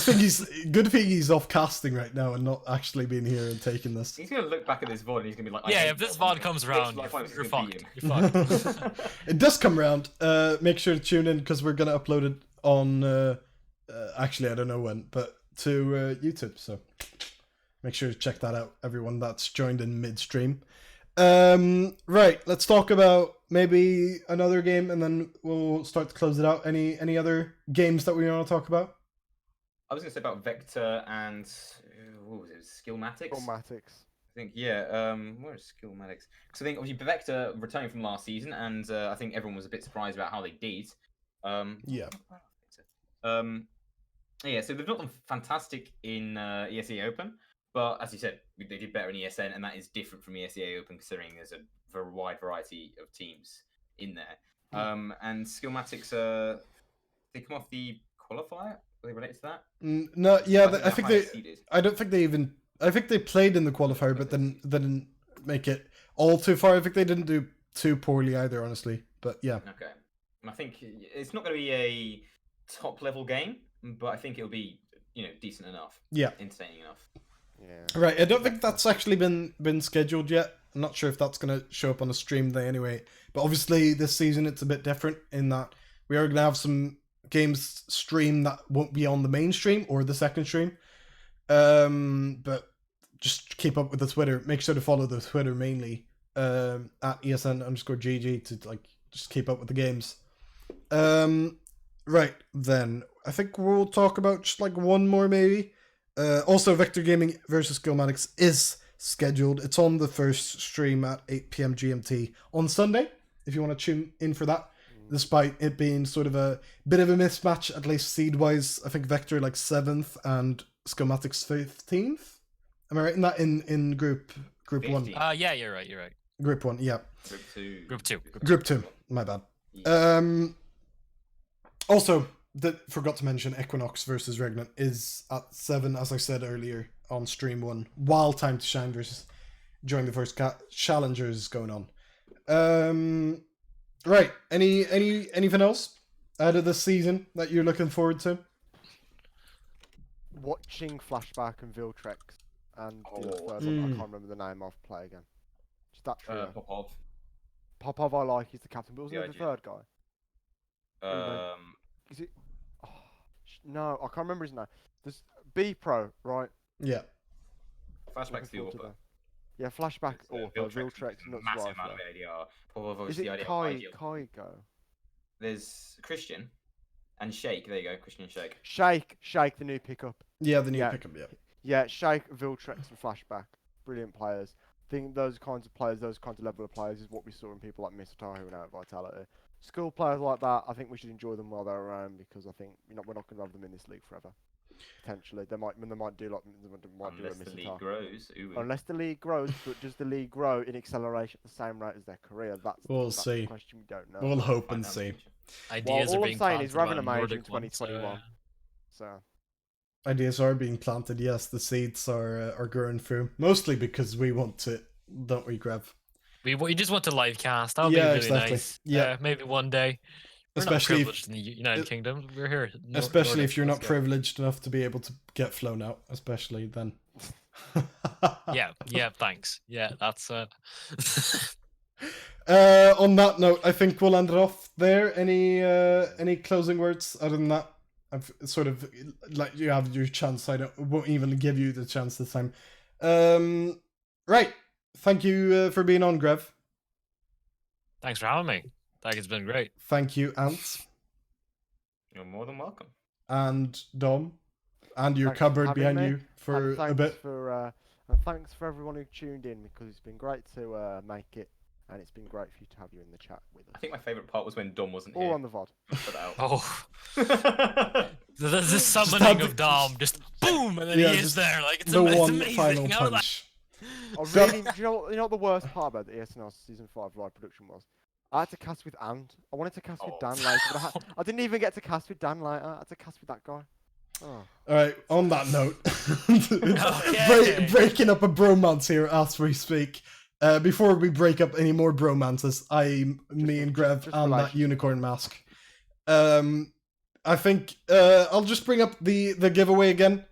Speaker 1: thing he's off casting right now and not actually being here and taking this.
Speaker 2: He's gonna look back at this VOD and he's gonna be like, I
Speaker 4: Yeah,
Speaker 2: hate
Speaker 4: if this
Speaker 2: that one.
Speaker 4: VOD comes
Speaker 2: Bitch,
Speaker 4: around,
Speaker 2: like, I was
Speaker 4: you're
Speaker 2: gonna beat
Speaker 4: fucked.
Speaker 2: him.
Speaker 4: You're fucked.
Speaker 1: It does come around. Make sure to tune in because we're gonna upload it on. Actually, I don't know when, but to YouTube. So make sure to check that out, everyone that's joined in midstream. Right, let's talk about maybe another game, and then we'll start to close it out. Any other games that we want to talk about?
Speaker 2: I was gonna say about Vector and what was it? Skillmatics.
Speaker 3: Formatics.
Speaker 2: I think yeah. Where is Skillmatics? Because I think obviously Vector returning from last season, and I think everyone was a bit surprised about how they did.
Speaker 1: Yeah.
Speaker 2: Yeah, so they've not done fantastic in ESEA Open, but as you said, they did better in ESN, and that is different from ESEA Open considering there's a wide variety of teams in there. And Skillmatics, they come off the qualifier. Are they related to that?
Speaker 1: No, yeah,
Speaker 2: think
Speaker 1: I
Speaker 2: they're
Speaker 1: think
Speaker 2: higher
Speaker 1: they.
Speaker 2: seeded.
Speaker 1: I don't think they even. I think they played in the qualifier, but then they didn't make it all too far. I think they didn't do too poorly either, honestly. But yeah,
Speaker 2: Okay. And I think it's not going to be a top level game, but I think it'll be, decent enough.
Speaker 1: Yeah.
Speaker 2: Entertaining enough.
Speaker 3: Yeah.
Speaker 1: right. I don't think that's actually been scheduled yet. I'm not sure if that's gonna show up on the stream day anyway. But obviously, this season it's a bit different in that we are gonna have some games stream that won't be on the main stream or the second stream. But just keep up with the Twitter. Make sure to follow the Twitter mainly at ESN_GG to just keep up with the games. Right then, I think we'll talk about just one more maybe. Also, Vector Gaming versus Skillmatics is scheduled. It's on the first stream at 8 p.m. GMT on Sunday. If you want to tune in for that, despite it being sort of a bit of a mismatch, at least seed-wise, I think Vector 7th and Skillmatics 15th. Am I right in that in group 1?
Speaker 2: 15.
Speaker 4: Yeah, you're right.
Speaker 1: Group 1, yeah.
Speaker 2: Group 2.
Speaker 4: Group 2.
Speaker 1: My bad.
Speaker 2: Yeah.
Speaker 1: Also, forgot to mention Equinox versus Regnant is at 7, as I said earlier, on stream 1, while Time to Shine versus during the first challengers is going on. Right. Anything else out of this season that you're looking forward to?
Speaker 3: Watching Flashback and Viltrex and the
Speaker 2: Oh.
Speaker 3: third one, I can't remember the name of. Play again. Just that trio.
Speaker 2: Popov.
Speaker 3: Popov I like, he's the captain, but wasn't
Speaker 2: The
Speaker 3: there the
Speaker 2: idea.
Speaker 3: third guy? Is it? Oh, no, I can't remember his name. There's B Pro, right?
Speaker 1: Yeah.
Speaker 2: Flashback's the
Speaker 3: Looking forward to
Speaker 2: author.
Speaker 3: that. Yeah, Flashback author, Viltrex, nuts
Speaker 2: massive
Speaker 3: wife.
Speaker 2: amount of ADR. Popov
Speaker 3: Is
Speaker 2: the
Speaker 3: it
Speaker 2: idea of
Speaker 3: Kai
Speaker 2: ideal.
Speaker 3: Kaigo?
Speaker 2: There's Christian and Shake. There you go, Christian and Shake.
Speaker 3: Shake, the new pickup.
Speaker 1: Yeah, the new
Speaker 3: Yeah.
Speaker 1: pickup, yeah.
Speaker 3: Yeah, Shake, Viltrex, and Flashback. Brilliant players. I think those kinds of players, those kinds of level of players, is what we saw in people like Misatahu and Out Vitality. School players like that, I think we should enjoy them while they're around because I think we're not going to have them in this league forever. Potentially, they might do
Speaker 2: Unless
Speaker 3: a
Speaker 2: the league
Speaker 3: Misatahu.
Speaker 2: grows. Ooh.
Speaker 3: Unless the league grows, but does the league grow in acceleration at the same rate as their career?
Speaker 1: We'll
Speaker 3: that's
Speaker 1: see.
Speaker 3: the question we don't know.
Speaker 1: We'll hope
Speaker 2: Find
Speaker 1: and
Speaker 2: out in the
Speaker 1: see.
Speaker 2: future.
Speaker 4: Ideas
Speaker 3: all
Speaker 4: are
Speaker 3: I'm
Speaker 4: being
Speaker 3: saying is
Speaker 4: planted
Speaker 3: we're having
Speaker 4: by
Speaker 3: a major in
Speaker 4: Nordic ones,
Speaker 3: 2021. So
Speaker 1: Ideas are being planted, yes. The seeds are growing through. Mostly because we want to, don't we, Grev?
Speaker 4: we just want to live cast. That'll
Speaker 1: Yeah,
Speaker 4: be really
Speaker 1: exactly.
Speaker 4: nice.
Speaker 1: Yeah.
Speaker 4: Maybe one day. We're
Speaker 1: Especially
Speaker 4: not
Speaker 1: if-
Speaker 4: privileged in the United Kingdom. We're here.
Speaker 1: Especially if you're not
Speaker 4: Nordic,
Speaker 1: privileged enough to be able to get flown out, especially then.
Speaker 4: Yeah, thanks. Yeah, that's
Speaker 1: On that note, I think we'll end it off there. Any closing words other than that? I've sort of you have your chance. Won't even give you the chance this time. Right. Thank you for being on, Grev.
Speaker 4: Thanks for having me. Like, it's been great.
Speaker 1: Thank you, Ant
Speaker 2: You're more than welcome.
Speaker 1: and Dom, and your
Speaker 3: Thanks for
Speaker 1: cupboard
Speaker 3: having
Speaker 1: behind
Speaker 3: me,
Speaker 1: you for a bit.
Speaker 3: And thanks for everyone who tuned in because it's been great to make it, and it's been great for you to have you in the chat with us.
Speaker 2: I think my favourite part was when Dom wasn't
Speaker 3: All
Speaker 2: here.
Speaker 3: on the VOD.
Speaker 2: Put that out.
Speaker 4: Oh, there's this
Speaker 1: had
Speaker 4: summoning
Speaker 1: the-
Speaker 4: of Dom, just boom, and then
Speaker 1: Yeah,
Speaker 4: he is
Speaker 1: just
Speaker 4: there. Like it's,
Speaker 1: The
Speaker 4: it's
Speaker 1: one
Speaker 4: amazing.
Speaker 1: final
Speaker 4: How that-
Speaker 1: punch.
Speaker 3: I really, do you know what the worst part about the ESNL Season 5 live production was? I had to cast with Ant. I wanted to cast with
Speaker 2: Oh.
Speaker 3: Dan later, but I didn't even get to cast with Dan later. I had to cast with that guy. Oh.
Speaker 1: All right. On that note,
Speaker 4: Okay.
Speaker 1: breaking up a bromance here as we speak. Before we break up any more bromances, me and Grev
Speaker 3: just
Speaker 1: and that
Speaker 3: relationship.
Speaker 1: unicorn mask. I think I'll just bring up the giveaway again.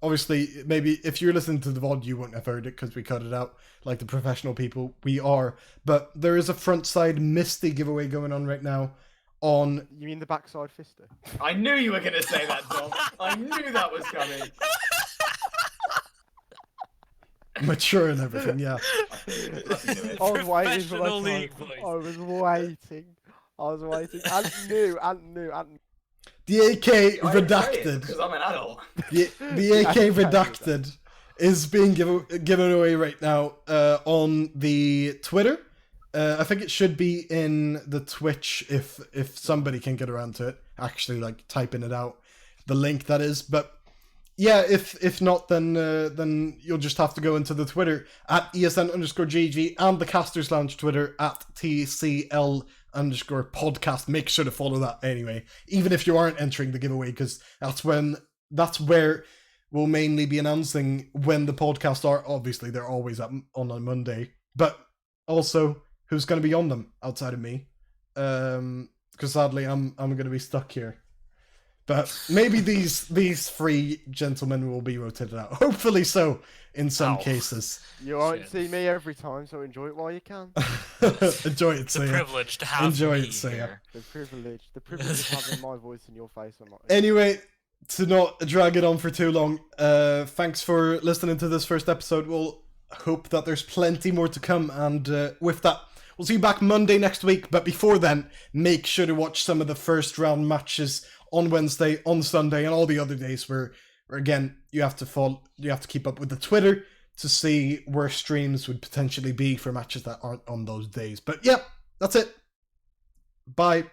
Speaker 1: Obviously, maybe if you're listening to the VOD, you wouldn't have heard it because we cut it out like the professional people we are. But there is a front side Misty giveaway going on right now on
Speaker 3: You mean the backside fister?
Speaker 2: I knew you were going to say that, Dom. I knew that was coming.
Speaker 1: Mature and everything, yeah.
Speaker 3: I was waiting for my
Speaker 4: Professional
Speaker 3: time.
Speaker 4: league voice.
Speaker 3: I was waiting. Ant knew.
Speaker 1: The AK redacted.
Speaker 2: Because I'm an adult.
Speaker 1: The AK
Speaker 3: I can't do
Speaker 1: redacted is being given away right now on the Twitter. I think it should be in the Twitch if somebody can get around to it. Actually, like typing it out, the link that is. But yeah, if not, then you'll just have to go into the Twitter at ESN_GG and the Casters Lounge Twitter at TCL_ESN. _podcast. Make sure to follow that anyway, even if you aren't entering the giveaway, because that's where we'll mainly be announcing when the podcasts are. Obviously, they're always on a Monday, but also who's going to be on them outside of me. Because sadly, I'm going to be stuck here. But maybe these three gentlemen will be rotated out. Hopefully so, in some cases.
Speaker 3: You won't
Speaker 4: Shit.
Speaker 3: see me every time, so enjoy it while you can.
Speaker 1: Enjoy it,
Speaker 4: It's a
Speaker 1: Saya.
Speaker 4: privilege to have
Speaker 1: Enjoy
Speaker 4: me
Speaker 1: it, Saya.
Speaker 4: here.
Speaker 3: The privilege of having my voice in your face. I'm not.
Speaker 1: Anyway, to not drag it on for too long, thanks for listening to this first episode. We'll hope that there's plenty more to come, and with that, we'll see you back Monday next week. But before then, make sure to watch some of the first round matches on Wednesday, on Sunday, and all the other days where again, you have to keep up with the Twitter to see where streams would potentially be for matches that aren't on those days. But yeah, that's it. Bye.